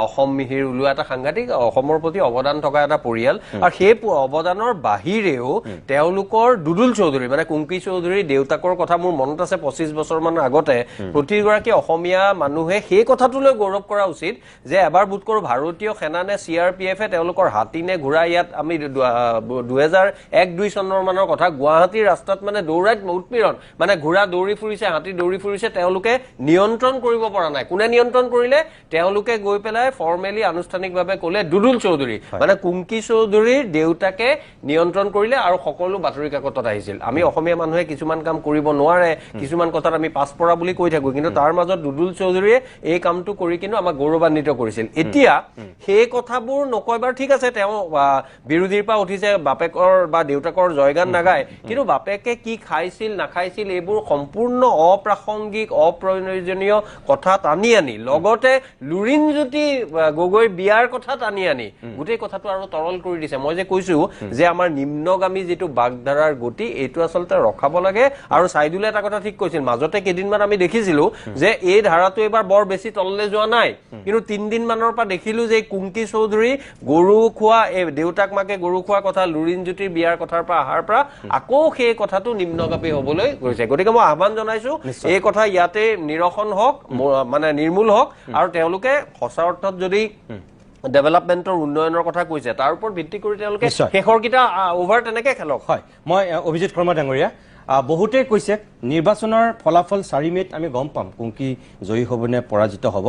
অসম মিহিৰ উলুৱা এটা সাংঘাতিক অসমৰ প্ৰতি অৱদান থকা এটা পৰিয়াল আৰু সেই অৱদানৰ বাহিৰেও তেওঁলোকৰ দুদুল চৌধুৰী মানে কুংকি চৌধুৰীৰ দেউতাকৰ কথা মোৰ মনত আছে 25 বছৰ মান আগতে প্ৰতিগৰাকী অসমীয়া মানুহে সেই কথাটোলৈ গৌৰৱ কৰা উচিত যে এবাৰ বুট কৰো ভাৰতীয় সেনা নে CRPF এ তেওঁলোকৰ হাতীনে ঘোঁৰা ইয়াত আমি 2001-2 চনৰ মানৰ কথা গুৱাহাটীৰ ৰাস্তাত মানে দৌৰাত উৎপীড়ন মানে ঘোঁৰা দৌৰি ফুৰিছে হাতী দৌৰি ফুৰিছে তেওঁলোকে নিয়ন্ত্ৰণ কৰিব পৰা নাই কোনে নিয়ন্ত্ৰণ কৰিলে তেওঁলোকে গৈ পেলাই ফৰ্মেলি আনুষ্ঠানিকভাৱে ক'লে দুদুল চৌধুৰী মানে কুংকি চৌধুৰীৰ দেউতাকে নিয়ন্ত্ৰণ কৰিলে আৰু সকলো বাতৰি কাকতত আহিছিল আমি অসমীয়া মানুহে কিছুমান কাম কৰিব নোৱাৰে কিছুমান কথাত আমি পাছ পৰা বুলি কৈ থাকো কিন্তু তাৰ মাজত দুদুল চৌধুৰীয়ে এই কামটো কৰি কিনো আমাক গৌৰৱান্বিত কৰিছিল এতিয়া সেই কথাবোৰ নকয়বাৰ ঠিক আছে তেওঁ বিৰোধীৰ পৰা উঠিছে বাপেকৰ বা দেউতাকৰ জয়গান নাগায় কিন্তু বাপেকে কি খাইছিল নাখাইছিল এইবোৰ সম্পূৰ্ণ অপ্ৰাসংগিক অপ্ৰয়োজনীয় কথা টানি আনি লগতে লুৰিণজ্যোতি গগৈ বিয়াৰ কথা টানি আনি গোটেই কথাটো আৰু তৰল কৰি দিছে মই যে কৈছো যে আমাৰ নিম্নগামী যেটো বাগধাৰাৰ গতি এইটো আসলতে ৰখাব লাগে আৰু সাইদুলে এটা কথা ঠিক কৈছিল মাজতে কেদিনমান আমি দেখিছিলো যে এই ধাৰাটো এবাৰ বৰ বেছি তললে যোৱা নাই কিন্তু 3 দিন মানৰ পৰা দেখিলো যে কুংকি চৌধুৰী গৰু খোৱা এই দেউতাক মাকে গৰু খোৱা কথা লুৰিণজ্যোতিৰ বিয়াৰ কথাৰ পৰা আহাৰ পৰা আকৌ সেই কথাটো নিম্নগামী হ'বলৈ গৈছে গতিকে মই আহ্বান জনাইছো এই কথা ইয়াতে নিৰসন হওক মানে নিৰ্মূল হওক আৰু তেওঁলোকে সঁচা অৰ্থত যদি ডেভেলপমেন্টৰ উন্নয়নৰ কথা কৈছে তাৰ ওপৰত ভিত্তি কৰি তেওঁলোকে শেষৰ কিটা ওভাৰ তেনেকে খেলক হয় মই অভিজিত শৰ্মা ডাঙৰীয়া বহুতে কৈছে নিৰ্বাচনৰ ফলাফল 4 মেত আমি গম পাম কুংকি জয়ী হ'বনে পৰাজিত হ'ব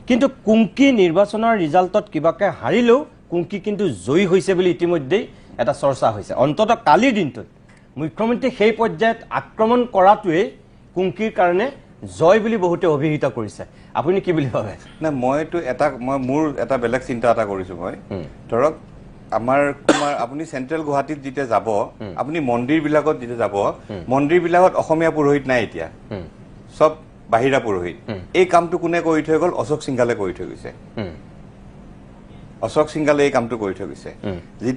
কিন্তু কুংকি নিৰ্বাচনৰ ৰিজাল্টত কিবাকে হাৰিলেও কুংকি কিন্তু জয়ী হৈছে বুলি ইতিমধ্যে এটা চৰ্চা হৈছে অন্তত কালিৰ দিনটোত মুখ্যমন্ত্ৰী সেই পৰ্যায়ত আক্ৰমণ কৰাটোৱে কুংকিৰ কাৰণে জয় বুলি বহুতে অভিহিত কৰিছে আপুনি কি বুলি ভাবে না মইতো এটা মোৰ এটা বেলেগ চিন্তা এটা কৰিছো মই ধৰক আমাৰ আপুনি সেন্ট্ৰেল গুৱাহাটীত যেতিয়া যাব আপুনি মন্দিৰ বিলাকত যেতিয়া যাব মন্দিৰ বিলাকত অসমীয়া পুৰোহিত নাই এতিয়া সব বাহিৰা পুৰোহিত এই কামটো কোনে কৰি থৈ গল অশোক সিংহালে কৰি থৈ গৈছে অশোক সিংহালে এই কামটো কৰি থৈ গৈছে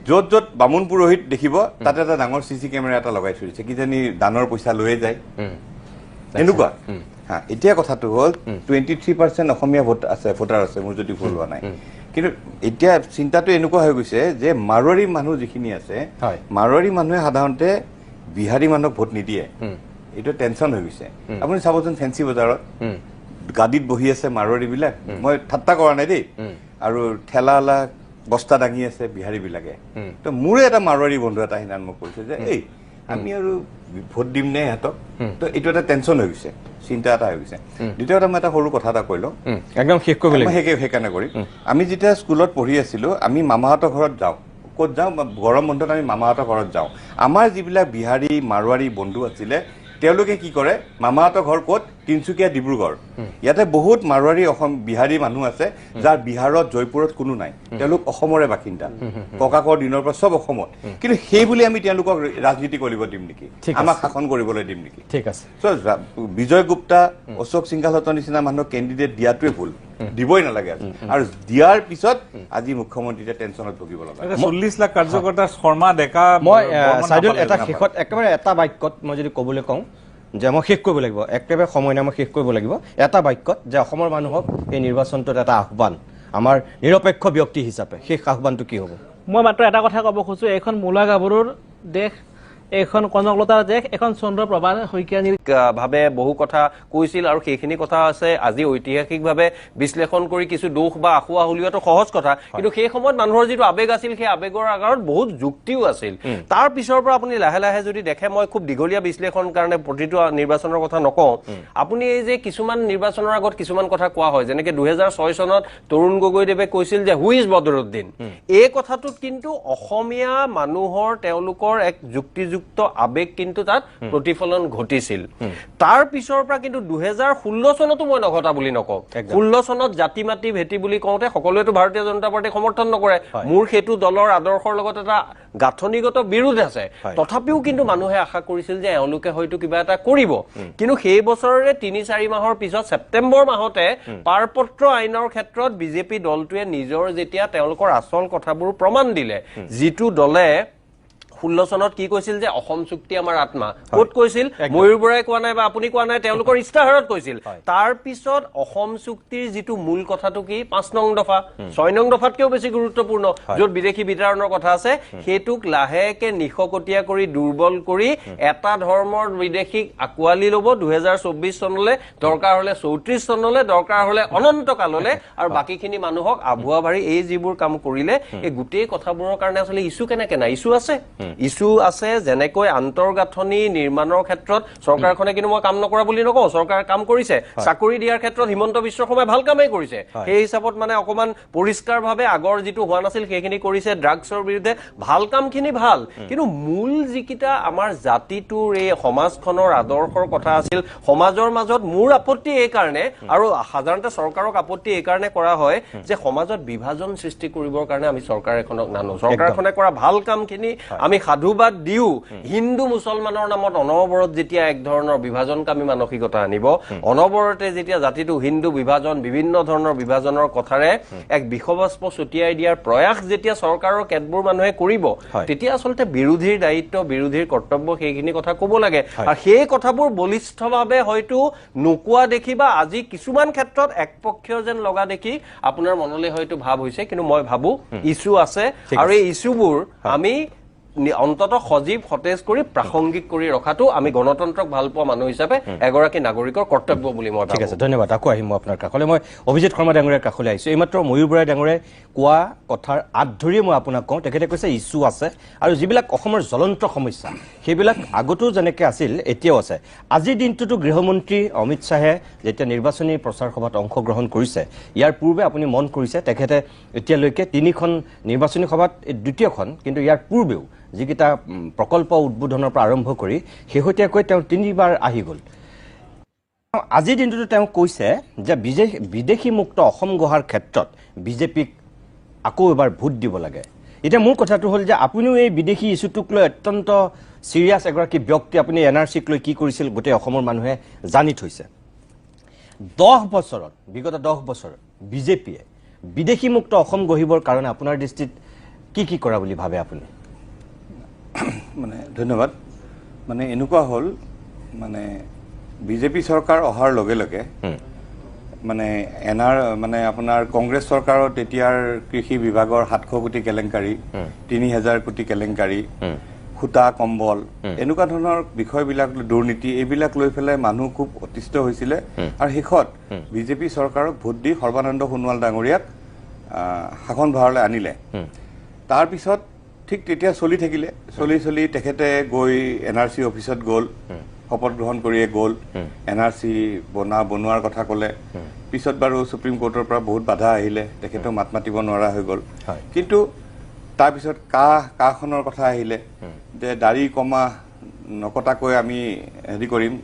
য'ত য'ত বামুণ পুৰোহিত দেখিব তাতে এটা ডাঙৰ CC কেমেৰা এটা লগাই থৈ দিছে কিজানি দানৰ পইচা লৈ যায় এনেকুৱা হ্যাঁ এতিয়া কথাটো হল 23% অসমীয়া ভোটাৰ আছে মোৰ যদি ভুল হোৱা নাই কিন্তু এতিয়া চিন্তাটো এনেকুৱা হৈ গৈছে যে মাৰোৱাৰী মানুহ যিখিনি আছে মাৰোৱাৰী মানুহে সাধাৰণতে বিহাৰী মানুহক ভোট নিদিয়ে এইটো টেনচন হৈ গৈছে আপুনি চাবচোন ফেন্সি বজাৰত গাদীত বহি আছে মাৰোৱাৰী বিলাক মই ঠাট্টা কৰা নাই দেই আৰু ঠেলালা বস্তা দাঙি আছে বিহাৰী বিলাকে তো মোৰে এটা মাৰোৱাৰী বন্ধু এটা হিনান মোক কৈছে যে এই আমি আৰু ভোট দিম নে হেতক তো এইটো এটা টেনচন হৈ গৈছে চিন্তা এটা হৈ গৈছে দ্বিতীয়তে মই এটা সৰু কথা এটা কৈলো একদম শেষ কৰিব লাগিব সেইকাৰণে কৰি আমি যেতিয়া স্কুলত পঢ়ি আছিলো আমি মামাহঁতৰ ঘৰত যাওঁ ক'ত যাওঁ গৰম বন্ধত আমি মামাহঁতৰ ঘৰত যাওঁ আমাৰ যিবিলাক বিহাৰী মাৰোৱাৰী বন্ধু আছিলে তেওঁলোকে কি কৰে মামাহঁতৰ ঘৰ ক'ত তিনচুকীয়া ডিব্ৰুগড় ইয়াতে বহুত মাৰোৱাৰী অসম বিহাৰী মানুহ আছে যাৰ বিহাৰত জয়পুৰত কোনো নাই তেওঁলোক অসমৰে বাসিন্দা ককাকৰ দিনৰ পৰা সব অসমত কিন্তু সেই বুলি আমি তেওঁলোকক ৰাজনীতি কৰিব দিম নেকি আমাক শাসন কৰিবলৈ দিম নেকি ঠিক আছে সো বিজয় গুপ্তা অশোক সিংহালতৰ নিচিনা মানুহক কেণ্ডিডেট দিয়াটোৱে ভুল দিবই নালাগে আৰু দিয়াৰ পিছত আজি মুখ্যমন্ত্ৰীয়ে টেনচনত ভুগিব লগা 40 লাখ কাৰ্যকৰ্তা শৰ্মা ডেকা মই সাইদুল এটা শেষত একেবাৰে এটা বাক্যত মই যদি ক'বলৈ কওঁ যে মই শেষ কৰিব লাগিব একেবাৰে সময় নাই মই শেষ কৰিব লাগিব এটা বাক্যত যে অসমৰ মানুহক এই নিৰ্বাচনটোত এটা আহ্বান আমাৰ নিৰপেক্ষ ব্যক্তি হিচাপে শেষ আহ্বানটো কি হ'ব মই মাত্ৰ এটা কথা ক'ব খুজো এখন মূলা গাভৰুৰ দেশ এখন কনকলতাৰ দেশ এখন চন্দ্ৰপ্ৰভা শইকীয়ানীৰ ভাবে বহু কথা কৈছিল আৰু সেইখিনি কথা আছে আজি ঐতিহাসিকভাৱে বিশ্লেষণ কৰি কিছু দোষ বা আখুৱা উলিওৱাটো সহজ কথা কিন্তু সেই সময়ত মানুহৰ যিটো আবেগ আছিল সেই আবেগৰ আগত বহুত যুক্তিও আছিল তাৰ পিছৰ পৰা আপুনি লাহে লাহে যদি দেখে মই খুব দীঘলীয়া বিশ্লেষণ কাৰণে প্ৰতিটো নিৰ্বাচনৰ কথা নকওঁ আপুনি এই যে কিছুমান নিৰ্বাচনৰ আগত কিছুমান কথা কোৱা হয় যেনেকৈ 2006 চনত তৰুণ গগৈদেৱে কৈছিল যে হু ইজ বদৰুদ্দিন এই কথাটোত কিন্তু অসমীয়া মানুহৰ তেওঁলোকৰ এক যুক্তিযুক্ত আবেগ কিন্তু তাত প্ৰতিফলন ঘটিছিল তাৰ পিছৰ পৰা কিন্তু 2016 চনতো মই নঘটা বুলি নকওঁ 16 চনত জাতি মাটি ভেটি বুলি কওঁতে সকলোৱেতো ভাৰতীয় জনতা পাৰ্টি সমৰ্থন নকৰে মোৰ হেতু দলৰ আদৰ্শৰ লগত এটা গাঁথনিগত বিৰোধ আছে তথাপিও কিন্তু মানুহে আশা কৰিছিল যে এওঁলোকে হয়তো কিবা এটা কৰিব কিন্তু সেই বছৰৰে 3-4 মাহৰ পিছত সেপ্টেম্বৰ মাহতে পাৰপত্ৰ আইনৰ ক্ষেত্ৰত বিজেপি দলটোৱে নিজৰ যেতিয়া তেওঁলোকৰ আচল কথাবোৰ প্ৰমাণ দিলে যিটো দলে 2016 চনত কি কৈছিল যে অসম চুক্তি আমাৰ আত্মা ক'ত কৈছিল ময়ূৰ বৰাই কোৱা নাই বা আপুনি কোৱা নাই তেওঁলোকৰ ইস্তাহাৰত কৈছিল তাৰ পিছত অসম চুক্তিৰ যিটো মূল কথাটো কি 5 নং দফা 6 নং দফাতকেও বেছি গুৰুত্বপূৰ্ণ য'ত বিদেশী বিতাৰণৰ কথা আছে হেতুক লাহেকে নিখকটীয়া কৰি দুৰ্বল কৰি এটা ধৰ্মৰ বিদেশীক আকোৱালি ল'ব 2024 চনলৈ দৰকাৰ হলে 34 চনলৈ দৰকাৰ হলে অনন্ত কাললৈ আৰু বাকিখিনি মানুহক আভুৱা ভাৰি এই যিবোৰ কাম কৰিলে এই গোটেই কথাবোৰৰ কাৰণে আসলে ইস্যু কেনেকে নাই ইস্যু আছে যেনেকৈ আন্তৰ্গাঁথনি নিৰ্মাণৰ ক্ষেত্ৰত চৰকাৰখনে কিন্তু মই কাম নকৰা বুলি নকওঁ চৰকাৰ কাম কৰিছে চাকৰি দিয়াৰ ক্ষেত্ৰত হিমন্ত বিশ্ব শৰ্মাই ভাল কামেই কৰিছে সেই হিচাপত মানে অকমান পৰিষ্কাৰভাৱে আগৰ যিটো হোৱা নাছিল সেইখিনি কৰিছে ড্ৰাগছৰ বিৰুদ্ধে ভাল কামখিনি ভাল কিন্তু মূল যিকিটা আমাৰ জাতিটোৰ এই সমাজখনৰ আদৰ্শৰ কথা আছিল সমাজৰ মাজত মোৰ আপত্তি এই কাৰণে আৰু সাধাৰণতে চৰকাৰক আপত্তি এই কাৰণে কৰা হয় যে সমাজত বিভাজন সৃষ্টি কৰিবৰ কাৰণে আমি চৰকাৰ এখনক নানো চৰকাৰখনে কৰা ভাল কামখিনি আমি সাধুবাদ দিও হিন্দু মুছলমানৰ নামত অনবৰত যেতিয়া এক ধৰণৰ বিভাজনকামী মানসিকতা আনিব অনবৰতে যেতিয়া জাতিটো হিন্দু বিভাজন বিভিন্ন ধৰণৰ বিভাজনৰ কথাৰে এক বিষবস্প ছটিয়াই দিয়াৰ প্ৰয়াস যেতিয়া চৰকাৰৰ কেতবোৰ মানুহে কৰিব তেতিয়া আচলতে বিৰোধীৰ দায়িত্ব বিৰোধীৰ কৰ্তব্য সেইখিনি কথা ক'ব লাগে আৰু সেই কথাবোৰ বলিষ্ঠভাৱে হয়তো নোকোৱা দেখি বা আজি কিছুমান ক্ষেত্ৰত একপক্ষীয় যেন লগা দেখি আপোনাৰ মনলৈ হয়তো ভাৱ হৈছে কিন্তু মই ভাবো ইস্যু আছে আৰু এই ইস্যুবোৰ আমি অন্তত সজীৱ সতেজ কৰি প্ৰাসংগিক কৰি ৰখাটো আমি গণতন্ত্ৰক ভাল পোৱা মানুহ হিচাপে এগৰাকী নাগৰিকৰ কৰ্তব্য বুলি মই ঠিক আছে ধন্যবাদ আকৌ আহিম মই আপোনাৰ কাষলৈ মই অভিজিত শৰ্মা ডাঙৰীয়াৰ কাষলৈ আহিছোঁ এইমাত্ৰ ময়ূৰ বৰাই ডাঙৰীয়াই কোৱা কথাৰ আঁত ধৰিয়ে মই আপোনাক কওঁ তেখেতে কৈছে ইস্যু আছে আৰু যিবিলাক অসমৰ জ্বলন্ত সমস্যা সেইবিলাক আগতো যেনেকৈ আছিল এতিয়াও আছে আজিৰ দিনটোতো গৃহমন্ত্ৰী অমিত শ্বাহে যেতিয়া নিৰ্বাচনী প্ৰচাৰ সভাত অংশগ্ৰহণ কৰিছে ইয়াৰ পূৰ্বে আপুনি মন কৰিছে তেখেতে এতিয়ালৈকে 3খন নিৰ্বাচনী সভাত দ্বিতীয়খন কিন্তু ইয়াৰ পূৰ্বেও যিকেইটা প্ৰকল্প উদ্বোধনৰ পৰা আৰম্ভ কৰি শেহতীয়াকৈ তেওঁ 3বাৰ আহি গ'ল আজিৰ দিনটোতো তেওঁ কৈছে যে বিদেশী মুক্ত অসম গঢ়াৰ ক্ষেত্ৰত বিজেপিক আকৌ এবাৰ ভোট দিব লাগে এতিয়া মোৰ কথাটো হ'ল যে আপুনিও এই বিদেশী ইস্যুটোক লৈ অত্যন্ত চিৰিয়াছ এগৰাকী ব্যক্তি আপুনি এনআৰচিক লৈ কি কৰিছিল গোটেই অসমৰ মানুহে জানি থৈছে 10 বছৰত বিগত 10 বছৰত বিজেপিয়ে বিদেশী মুক্ত অসম গঢ়িবৰ কাৰণে আপোনাৰ দৃষ্টিত কি কৰা বুলি ভাবে আপুনি মানে ধন্যবাদ মানে এনেকুৱা হ'ল মানে বিজেপি চৰকাৰ অহাৰ লগে লগে মানে মানে আপোনাৰ কংগ্ৰেছ চৰকাৰৰ তেতিয়াৰ কৃষি বিভাগৰ 700 কোটি কেলেংকাৰী 3000 কোটি কেলেংকাৰী খুটা কম্বল এনেকুৱা ধৰণৰ বিষয়বিলাক দুৰ্নীতি এইবিলাক লৈ পেলাই মানুহ খুব অতিষ্ঠ হৈছিলে আৰু শেষত বিজেপি চৰকাৰক ভোট দি সৰ্বানন্দ সোণোৱাল ডাঙৰীয়াক শাসন ভাৰলৈ আনিলে তাৰ পিছত ঠিক তেতিয়া চলি থাকিলে চলি তেখেতে গৈ এনআৰচি অফিচত গ'ল শপত গ্ৰহণ কৰিয়ে গ'ল এনআৰচি বনোৱাৰ কথা ক'লে পিছত বাৰু সুপ্ৰিম কোৰ্টৰ পৰা বহুত বাধা আহিলে তেখেতেও মাত মাতিব নোৱাৰা হৈ গ'ল কিন্তু তাৰপিছত কাখনৰ কথা আহিলে যে দাড়ি কমা নকটাকৈ আমি হেৰি কৰিম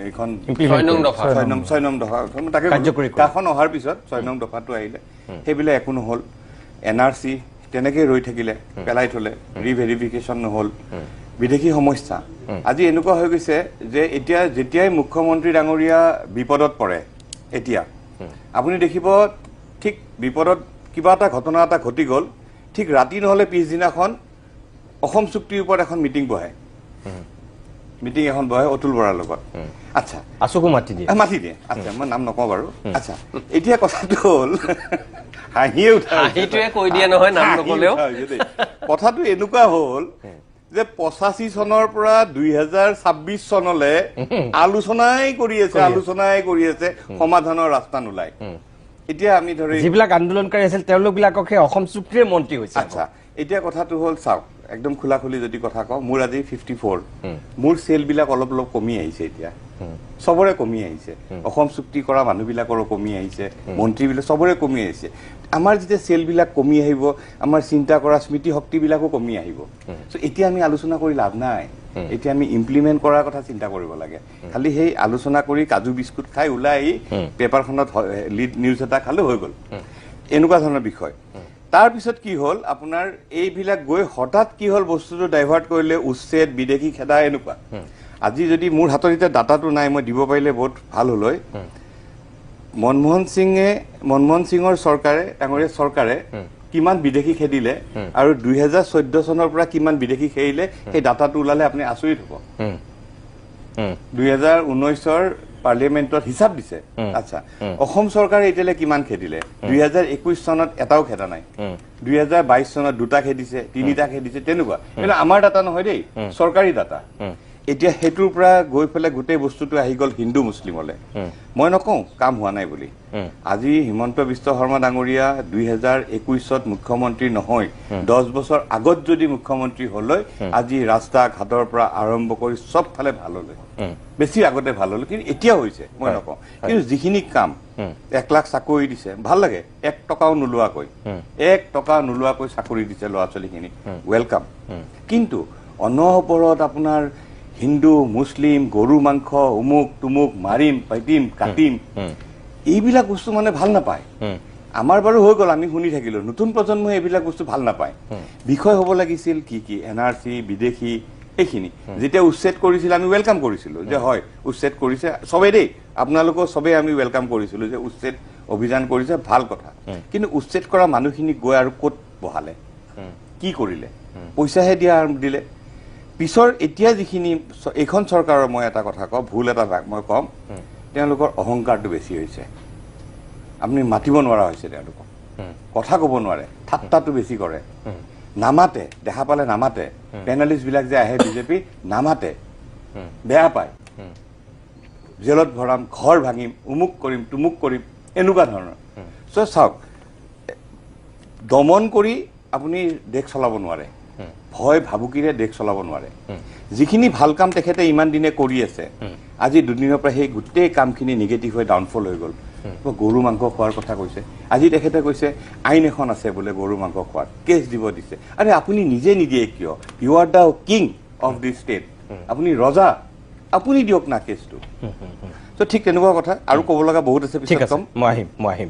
এইখন 6 নং দফা তাকে কাখন অহাৰ পিছত 6 নং দফাটো আহিলে সেইবিলাক একো নহ'ল এনআৰচি তেনেকৈ ৰৈ থাকিলে পেলাই থলে ৰিভেৰিফিকেশ্যন নহ'ল বিদেশী সমস্যা আজি এনেকুৱা হৈ গৈছে যে এতিয়া যেতিয়াই মুখ্যমন্ত্ৰী ডাঙৰীয়া বিপদত পৰে এতিয়া আপুনি দেখিব ঠিক বিপদত কিবা এটা ঘটনা এটা ঘটি গ'ল ঠিক ৰাতি নহ'লে পিছদিনাখন অসম চুক্তিৰ ওপৰত এখন মিটিং এখন বহে অতুল বৰাৰ লগত আচ্ছা আচকো মাতি দিয়ে আচ্ছা মই নাম নকওঁ বাৰু আচ্ছা এতিয়া কথাটো হ'ল হাঁহিয়ে উঠা কৈ দিয়ে নহয় নাম নকলেও কথাটো এনেকুৱা হ'ল যে 85 চনৰ পৰা 2026 চনলৈ আলোচনাই কৰি আছে সমাধানৰ ৰাস্তা নোলায় এতিয়া আমি ধৰি যিবিলাক আন্দোলনকাৰী আছিল তেওঁলোকবিলাককে অসম চুক্তিৰে মন্ত্ৰী হৈছে আচ্ছা এতিয়া কথাটো হ'ল চাওক একদম খোলাখুলি যদি কথা কওঁ মোৰ আজি 54 মোৰ চেলবিলাক অলপ কমি আহিছে এতিয়া সবৰে কমি আহিছে অসম চুক্তি কৰা মানুহবিলাকৰো কমি আহিছে মন্ত্ৰীবিলাক সবৰে কমি আহিছে আমাৰ যেতিয়া চেলবিলাক কমি আহিব আমাৰ চিন্তা কৰা স্মৃতি শক্তিবিলাকো কমি আহিব সো এতিয়া আমি আলোচনা কৰি লাভ নাই এতিয়া আমি ইমপ্লিমেণ্ট কৰাৰ কথা চিন্তা কৰিব লাগে খালি সেই আলোচনা কৰি কাজু বিস্কুট খাই ওলাই পেপাৰখনত লিড নিউজ এটা খালে হৈ গ'ল এনেকুৱা ধৰণৰ বিষয় তাৰপিছত কি হ'ল আপোনাৰ এইবিলাক গৈ হঠাৎ কি হ'ল বস্তুটো ডাইভাৰ্ট কৰিলে উচ্ছেদ বিদেশী খেদা এনেকুৱা আজি যদি মোৰ হাতত এতিয়া ডাটাটো নাই মই দিব পাৰিলে বহুত ভাল হ'ল হয় মনমোহন সিঙৰ চৰকাৰে ডাঙৰীয়া চৰকাৰে কিমান বিদেশী খেদিলে আৰু 2014 চনৰ পৰা কিমান বিদেশী খেদিলে সেই ডাটাটো ওলালে আপুনি আচৰিত হ'ব 2019ৰ পাৰ্লিয়ামেণ্টত হিচাপ দিছে আচ্ছা অসম চৰকাৰে এতিয়ালৈ কিমান খেদিলে 2021 চনত এটাও খেদা নাই 2022 চনত দুটা খেদিছে তিনিটা খেদিছে তেনেকুৱা কিন্তু আমাৰ ডাটা নহয় দেই চৰকাৰী ডাটা এতিয়া হেতুৰ পৰা গৈ ফেলে গোটেই বস্তুটো আহি গ'ল হিন্দু মুছলিমলে মই নকওঁ কাম হোৱা নাই বুলি আজি হিমন্ত বিশ্ব শৰ্মা ডাঙৰীয়া 2021ত মুখ্যমন্ত্ৰী নহয় 10 বছৰ আগত যদি মুখ্যমন্ত্ৰী হলই আজি ৰাস্তা ঘাটৰ পৰা আৰম্ভ কৰি সব ফালে ভাল হলে বেছি আগতে ভাল হল কিন্তু এতিয়া হৈছে মই নকওঁ কিন্তু যিখিনি কাম 1 লাখ চাকৰি দিছে ভাল লাগে 1 টকাও নোলোৱাকৈ 1 টকা নোলোৱাকৈ চাকৰি দিছে ল'ৰা ছোৱালীখিনি ওয়েলকাম কিন্তু অনবৰত আপোনাৰ হিন্দু মুছলিম গৰু মাংস উমুক তুমুক মাৰিম পাইটিম কাটিম এইবিলাক বস্তু মানে ভাল নাপায় আমাৰ বাৰু হৈ গ'ল আমি শুনি থাকিলো নতুন প্ৰজন্মই এইবিলাক বস্তু ভাল নাপায় বিষয় হ'ব লাগিছিল কি এনআৰসি বিদেশী এইখিনি যেতিয়া উচ্ছেদ কৰিছিল আমি ওয়েলকাম কৰিছিলো যে হয় উচ্ছেদ কৰিছে সবে দেই আপোনালোকক সবে আমি ওয়েলকাম কৰিছিলো যে উচ্ছেদ অভিযান কৰিছে ভাল কথা কিন্তু উচ্ছেদ কৰা মানুহখিনি গৈ আৰু ক'ত বহালে কি কৰিলে পইচাহে দিয়া দিলে পিছৰ এতিয়া যিখিনি এখন চৰকাৰৰ মই এটা কথা কওঁ ভুল এটা মই কম তেওঁলোকৰ অহংকাৰটো বেছি হৈছে আপুনি মাতিব নোৱাৰা হৈছে তেওঁলোকক কথা ক'ব নোৱাৰে ঠাট্টাটো বেছি কৰে নামাতে দেখা পালে নামাতে পেনেলিষ্ট বিলাক যে আহে বিজেপি নামাতে বেয়া পায় জেলত ভৰাম ঘৰ ভাঙিম উমুক কৰিম তুমুক কৰিম এনেকুৱা ধৰণৰ চ' চাওক দমন কৰি আপুনি দেশ চলাব নোৱাৰে ভয় ভাবুকিৰে দেশ চলাব নোৱাৰে যিখিনি ভাল কাম তেখেতে ইমান দিনে কৰি আছে আজি দুদিনৰ পৰা সেই গোটেই কামখিনি নিগেটিভ হৈ ডাউনফল হৈ গ'ল গৰু মাংস খোৱাৰ কথা কৈছে আজি তেখেতে কৈছে আইন এখন আছে বোলে গৰু মাংস খোৱাৰ কেছ দিব দিছে আৰে আপুনি নিজে নিদিয়ে কিয় you are the king of the state আপুনি ৰজা আপুনি দিয়ক না কেছটো তো ঠিক তেনেকুৱা কথা আৰু ক'ব লগা বহুত আছে ঠিক আছে মই আহিম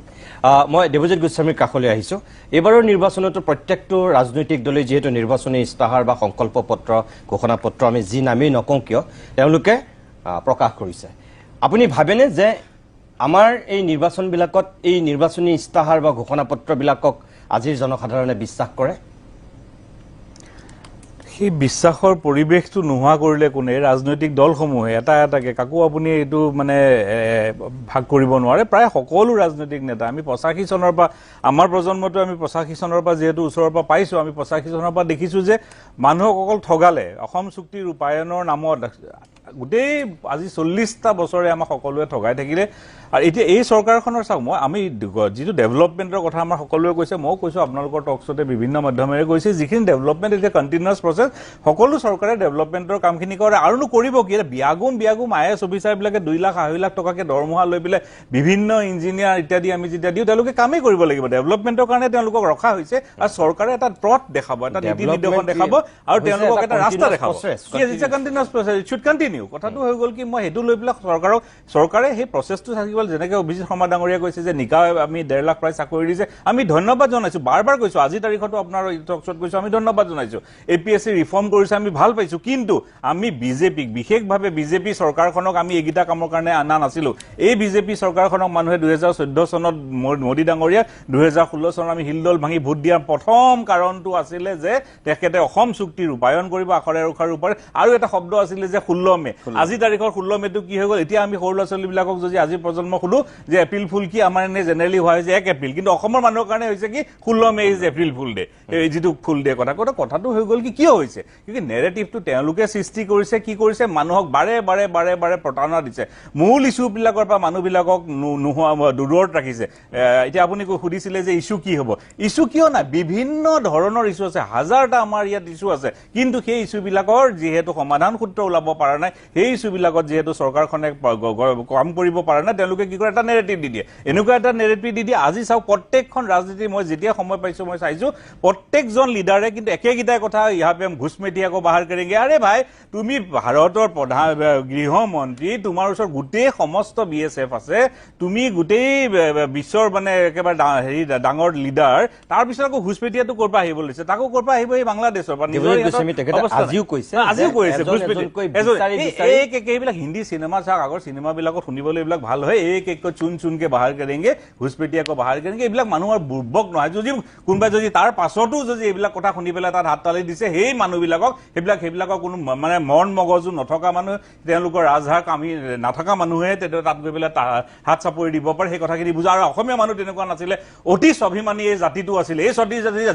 মই দেৱজিৎ গোস্বামীৰ কাষলৈ আহিছোঁ এইবাৰৰ নিৰ্বাচনতো প্ৰত্যেকটো ৰাজনৈতিক দলে যিহেতু নিৰ্বাচনী ইস্তাহাৰ বা সংকল্প পত্ৰ ঘোষণা পত্ৰ আমি যি নামেই নকওঁ কিয় তেওঁলোকে প্ৰকাশ কৰিছে আপুনি ভাবেনে যে আমাৰ এই নিৰ্বাচনবিলাকত এই নিৰ্বাচনী ইস্তাহাৰ বা ঘোষণা পত্ৰবিলাকক আজিৰ জনসাধাৰণে বিশ্বাস কৰে সেই বিশ্বাসৰ পৰিৱেশটো নোহোৱা কৰিলে কোনে ৰাজনৈতিক দলসমূহে এটা এটাকে কাকো আপুনি এইটো মানে ভাগ কৰিব নোৱাৰে প্ৰায় সকলো ৰাজনৈতিক নেতা আমি 85 চনৰ পৰা আমাৰ প্ৰজন্মটো আমি 85 চনৰ পৰা যেহেতু ওচৰৰ পৰা পাইছো আমি 85 চনৰ পৰা দেখিছো যে মানুহক অকল ঠগালে অসম চুক্তি ৰূপায়ণৰ নামত গোটেই আজি 40টা বছৰে আমাক সকলোৱে ঠগাই থাকিলে আৰু এতিয়া এই চৰকাৰখনৰ চাওক আমি যিটো ডেভেলপমেণ্টৰ কথা আমাৰ সকলোৱে কৈছে মই কৈছো আপোনালোকৰ টকশ্বতে বিভিন্ন মাধ্যমেৰে কৈছে যিখিনি ডেভেলপমেণ্ট এতিয়া কণ্টিনিউৱাছ প্ৰচেছ সকলো চৰকাৰে ডেভেলপমেণ্টৰ কামখিনি কৰে আৰুনো কৰিব কি বিয়াগুম আইএছ অফিচাৰবিলাকে 2 লাখ 2.5 লাখ টকাকে দৰমহা লৈ পেলাই বিভিন্ন ইঞ্জিনিয়াৰ ইত্যাদি আমি যেতিয়া দিওঁ তেওঁলোকে কামেই কৰিব লাগিব ডেভেলপমেণ্টৰ কাৰণে তেওঁলোকক ৰখা হৈছে আৰু চৰকাৰে এটা পথ দেখাব এটা নীতি নিৰ্দেশন দেখাব আৰু তেওঁলোকক এটা ৰাস্তা দেখাব it's a continuous process it should continue কথাটো হৈ গ'ল কি মই সেইটো লৈ পেলাই চৰকাৰে সেই প্ৰচেছটো থাকিব যেনেকৈ অভিজিৎ শৰ্মা ডাঙৰীয়া কৈছে যে নিকা আমি 1.5 লাখ প্ৰায় চাকৰি দিছে আমি ধন্যবাদ জনাইছো বাৰ কৈছো আজি তাৰিখতো আপোনাৰ টকশ্বত কৈছো আমি ধন্যবাদ জনাইছো এপিএছচি ৰিফৰ্ম কৰিছে আমি ভাল পাইছো কিন্তু আমি বিজেপিক বিশেষভাৱে বিজেপি চৰকাৰখনক আমি এইগিটা কামৰ কাৰণে আনা নাছিলো এই বিজেপি চৰকাৰখনক মানুহে 2014 চনত মোদী ডাঙৰীয়া 2016 চনত আমি হিলদল ভাঙি ভোট দিয়া প্ৰথম কাৰণটো আছিলে যে তেখেতে অসম চুক্তি ৰূপায়ণ কৰিব আখৰে আখৰে ওপৰত আৰু এটা শব্দ আছিলে যে 16 মে আজি তাৰিখৰ 16 মেটো কি হৈ গ'ল এতিয়া আমি সৰু ল'ৰা-ছোৱালীবিলাকক যদি আজি প্ৰজন্ম খুলো যে এপ্ৰিল ফুল কি আমাৰ এনে জেনেৰেলি হোৱা হৈছে 1 এপ্ৰিল কিন্তু অসমৰ মানুহৰ কাৰণে হৈছে কি 16 মে ইজ এপ্ৰিল ফুল ডে এই যিটো ফুল ডে কথাটো হৈ গ'ল কি কিয় হৈছে কিন্তু নেৰেটিভটো তেওঁলোকে সৃষ্টি কৰিছে কি কৰিছে মানুহক বাৰে প্ৰতাৰণা দিছে মূল ইস্যুবিলাকৰ পৰা মানুহবিলাকক দূৰত ৰাখিছে এতিয়া আপুনি সুধিছিলে যে ইস্যু কি হ'ব ইস্যু কিয় নাই বিভিন্ন ধৰণৰ ইস্যু আছে হাজাৰটা আমাৰ ইয়াত ইস্যু আছে কিন্তু সেই ইস্যুবিলাকৰ যিহেতু সমাধান সূত্ৰ ওলাব পৰা নাই সেই ইস্যুবিলাকত যিহেতু চৰকাৰখনে কাম কৰিব পৰা নাই তেওঁলোকে কি কৰে এটা নেৰেটিভ দি দিয়ে এনেকুৱা এটা নেৰেটিভ দি দিয়ে আজি চাওক প্ৰত্যেকখন ৰাজনীতি মই যেতিয়া সময় পাইছো মই চাইছো প্ৰত্যেকজন লিডাৰে কিন্তু একেগিটাই কথা ইহাপে ঘুষমেটিয়া কো বাহাৰ কৰেংগে আৰে ভাই তুমি ভাৰতৰ প্ৰধান গৃহমন্ত্ৰী তোমাৰ ওচৰত গোটেই সমস্ত বিএছএফ আছে তুমি গোটেই বিশ্বৰ মানে একেবাৰে হেৰি ডাঙৰ লিডাৰ তাৰ পিছত আকৌ ঘুষমেটিয়াটো কৰপা আহিব লৈছে তাকো কৰপা আহিব এই বাংলাদেশৰ পৰা আজিও কৈছে এইবিলাক হিন্দী চিনেমা চাওক আগৰ চিনেমাবিলাকত শুনিবলৈ এইবিলাক ভাল হয় एक एक को चुन चुन के बाहर करेंगे घुसपेटिया को बाहर करेंगे এইবিলাক মানুহৰ বুৰ্বক নহয় যদি কোনবাই যদি তাৰ পাছতো যদি এইবিলাক কথা শুনি পেলাই তাত হাত তালি দিছে সেই মানুহবিলাকক সেইবিলাকৰ কোনো মানে মন মগজু নথকা মানুহ তেওঁলোকৰ ৰাজহাক আমি নাথকা মানুহে তাত গৈ পেলাই হাত চাপৰি দিব পাৰে সেই কথাখিনি বুজা আৰু অসমীয়া মানুহ তেনেকুৱা নাছিলে অতি স্বাভিমানী এই জাতিটো আছিলে এই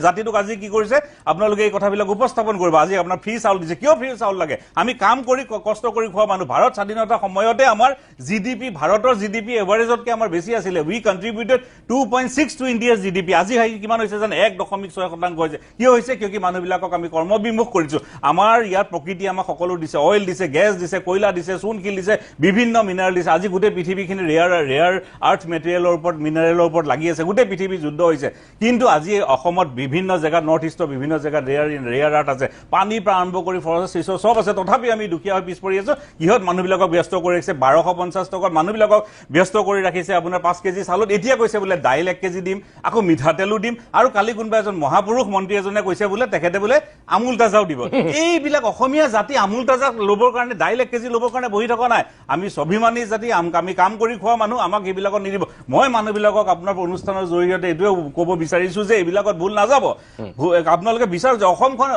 জাতিটোক আজি কি কৰিছে আপোনালোকে এই কথাবিলাক উপস্থাপন কৰিব আজি আপোনাৰ ফ্ৰী চাউল দিছে কিয় ফ্ৰী চাউল লাগে আমি কাম কৰি কষ্ট কৰি খোৱা মানুহ ভাৰত স্বাধীনতা সময়তে আমাৰ জিডিপি ভাৰতৰ জিডিপি এভাৰেজতকৈ আমাৰ বেছি আছিলে উই কন্ট্ৰিবিউটেড 2.6 টু ইণ্ডিয়াৰ জিডিপি আজি কিমান হৈছে জানে 1.6% হৈছে কিয় হৈছে কিয় মানুহবিলাকক আমি কৰ্মবিমুখ কৰিছো আমাৰ ইয়াৰ প্ৰকৃতি আমাক সকলো দিছে অইল দিছে গেছ দিছে কয়লা দিছে চূণশিল দিছে বিভিন্ন মিনাৰেল দিছে আজি গোটেই পৃথিৱীখিনি ৰেয়াৰ আৰ্থ মেটেৰিয়েলৰ ওপৰত মিনাৰেলৰ ওপৰত লাগি আছে গোটেই পৃথিৱী যুদ্ধ হৈছে কিন্তু আজি অসমত বিভিন্ন জেগাত নৰ্থ ইষ্টৰ বিভিন্ন জেগাত ৰেয়াৰ আৰ্থ আছে পানীৰ পৰা আৰম্ভ কৰি ফৰেষ্ট ৰিচোৰ্চ চব আছে তথাপি আমি দুখীয়া হৈ পিছ পৰি আছো কিহত মানুহবিলাকক ব্যস্ত কৰি ৰাখিছে 1250 টকাত মানুহবিলাকক ব্যস্ত কৰি ৰাখিছে আপোনাৰ 5 কেজি চাউলত এতিয়া কৈছে বোলে দাইল 1 কেজি দিম আকৌ মিঠাতেলো দিম আৰু কালি কোনোবা এজন মহাপুৰুষ মন্ত্ৰী এজনে কৈছে বোলে তেখেতে বোলে আমুল তাজাও দিব এইবিলাক অসমীয়া জাতি আমুল তাজা ল'বৰ কাৰণে দাইল 1 কেজি ল'বৰ কাৰণে বহি থকা নাই আমি স্বাভিমানী জাতি আমি কাম কৰি খোৱা মানুহ আমাক এইবিলাকত নিদিব মই মানুহবিলাকক আপোনাৰ অনুষ্ঠানৰ জৰিয়তে এইটোৱে ক'ব বিচাৰিছো যে এইবিলাকত ভুল নাযাব আপোনালোকে বিচাৰক যে অসমখন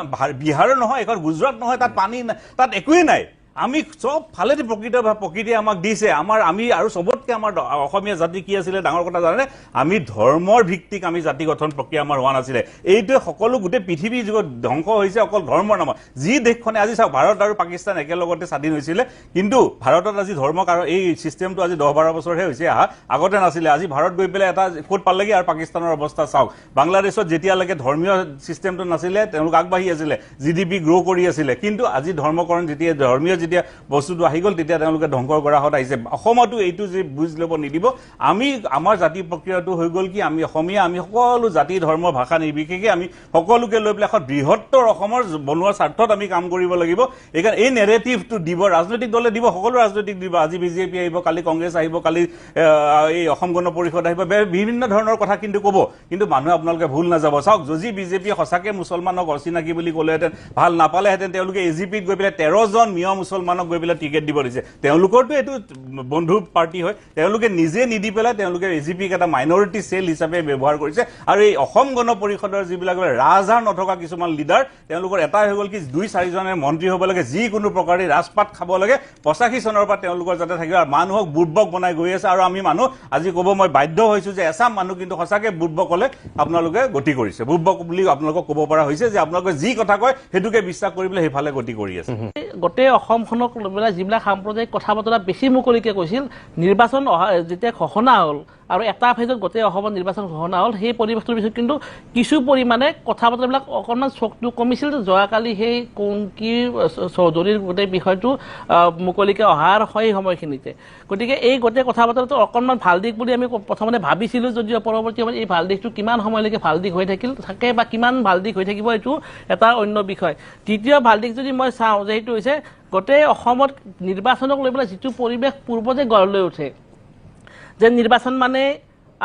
বিহাৰৰ নহয় এখন গুজৰাট নহয় তাত পানী তাত একোৱেই নাই আমি সব ফালেদি প্ৰকৃতি আমাক দিছে আমি আৰু সবতকে আমাৰ অসমীয়া জাতি কি আছিলে ডাঙৰ কথা জানে আমি ধৰ্মৰ ভিত্তিক আমি জাতি গঠন প্ৰক্ৰিয়া আমাৰ হোৱা নাছিলে এইটোৱে সকলো গোটেই পৃথিৱী যুগত ধ্বংস হৈছে অকল ধৰ্মৰ নামত যি দেশখনে আজি চাওক ভাৰত আৰু পাকিস্তান একেলগতে স্বাধীন হৈছিলে কিন্তু ভাৰতত আজি ধৰ্মক আৰু এই সিস্টেমটো আজি 10-12 বছৰহে হৈছে আগতে নাছিলে আজি ভাৰত গৈ পেলাই এটা কোট পালেগি আৰু পাকিস্তানৰ অৱস্থা চাওক বাংলাদেশত যেতিয়ালৈকে ধৰ্মীয় সিস্টেমটো নাছিলে তেওঁলোক আগবাঢ়ি আছিলে জিডিপি গ্ৰো কৰি আছিলে কিন্তু আজি ধৰ্মকৰণ যেতিয়া ধৰ্মীয় যেতিয়া বস্তুটো আহি গ'ল তেতিয়া তেওঁলোকে ধ্বংস কৰা হত আহিছে অসমতো এইটো যে বুজ ল'ব নিদিব আমি আমাৰ জাতি প্ৰক্ৰিয়াটো হৈ গ'ল কি আমি অসমীয়া আমি সকলো জাতি ধৰ্ম ভাষা নিৰ্বিশেষে আমি সকলোকে লৈ পেলাই এখন বৃহত্তৰ অসমৰ বনোৱাৰ স্বাৰ্থত আমি কাম কৰিব লাগিব এইকাৰণে এই নেৰেটিভটো দিব ৰাজনৈতিক দলে দিব সকলো ৰাজনৈতিক দিব আজি বিজেপি আহিব কালি কংগ্ৰেছ আহিব কালি এই অসম গণ পৰিষদ আহিব বিভিন্ন ধৰণৰ কথা কিন্তু ক'ব কিন্তু মানুহে আপোনালোকে ভুল নাযাব চাওক যদি বিজেপি সঁচাকে মুছলমানক অচিনাকি বুলি ক'লেহেঁতেন ভাল নাপালেহেঁতেন তেওঁলোকে এজিপিত গৈ পেলাই 13 জন মিয়া মুছলমানক গৈ পেলাই টিকেট দিব দিছে তেওঁলোকৰটো এইটো বন্ধু পাৰ্টি হয় তেওঁলোকে নিজে নিদি পেলাই তেওঁলোকে এজিপিক এটা মাইনৰিটি সেল হিচাপে ব্যৱহাৰ কৰিছে আৰু এই অসম গণ পৰিষদৰ যিবিলাক ৰাজহাৰ নথকা কিছুমান লিডাৰ তেওঁলোকৰ এটাই হৈ গ'ল কি 2-4 জনে মন্ত্ৰী হ'ব লাগে যিকোনো প্ৰকাৰে ৰাজপাত খাব লাগে 85 চনৰ পৰা তেওঁলোকৰ যাতে থাকিব আৰু মানুহক বুৰ্বক বনাই গৈ আছে আৰু আমি মানুহ আজি ক'ব মই বাধ্য হৈছো যে এছাম মানুহ কিন্তু সঁচাকে বুৰ্বক হ'লে আপোনালোকে গতি কৰিছে বুৰ্বক বুলি আপোনালোকক ক'ব পৰা হৈছে যে আপোনালোকে যি কথা কয় হেতুকে বিশ্বাস কৰিবলৈ হেফালে গতি কৰি আছে গোটেই অসমখনক যিবিলাক সাম্প্ৰদায়িক কথা বতৰা বেছি মুকলিকে কৈছিল নিৰ্বাচন যেতিয়া ঘোষণা হ'ল আৰু এটা ফেজত গোটেই অসমত নিৰ্বাচন ঘোষণা হ'ল সেই পৰিৱেশটোৰ পিছত কিন্তু কিছু পৰিমাণে কথা বতৰাবিলাক অকণমান চকটো কমিছিল যোৱাকালি সেই কুংকি চৌধুৰীৰ গোটেই বিষয়টো মুকলিকে অহাৰ সেই সময়খিনিতে গতিকে এই গোটেই কথা বতৰাটো অকণমান ভাল দিশ বুলি আমি প্ৰথমতে ভাবিছিলোঁ যদিও পৰৱৰ্তী সময়ত এই ভাল দিশটো কিমান সময়লৈকে ভাল দিশ হৈ থাকে বা কিমান ভাল দিশ হৈ থাকিব এইটো এটা অন্য বিষয় দ্বিতীয় ভাল দিশ যদি মই চাওঁ যে সেইটো হৈছে গোটেই অসমত নিৰ্বাচনক লৈ পেলাই যিটো পৰিৱেশ পূৰ্বতে গঢ় লৈ উঠে যে নিৰ্বাচন মানে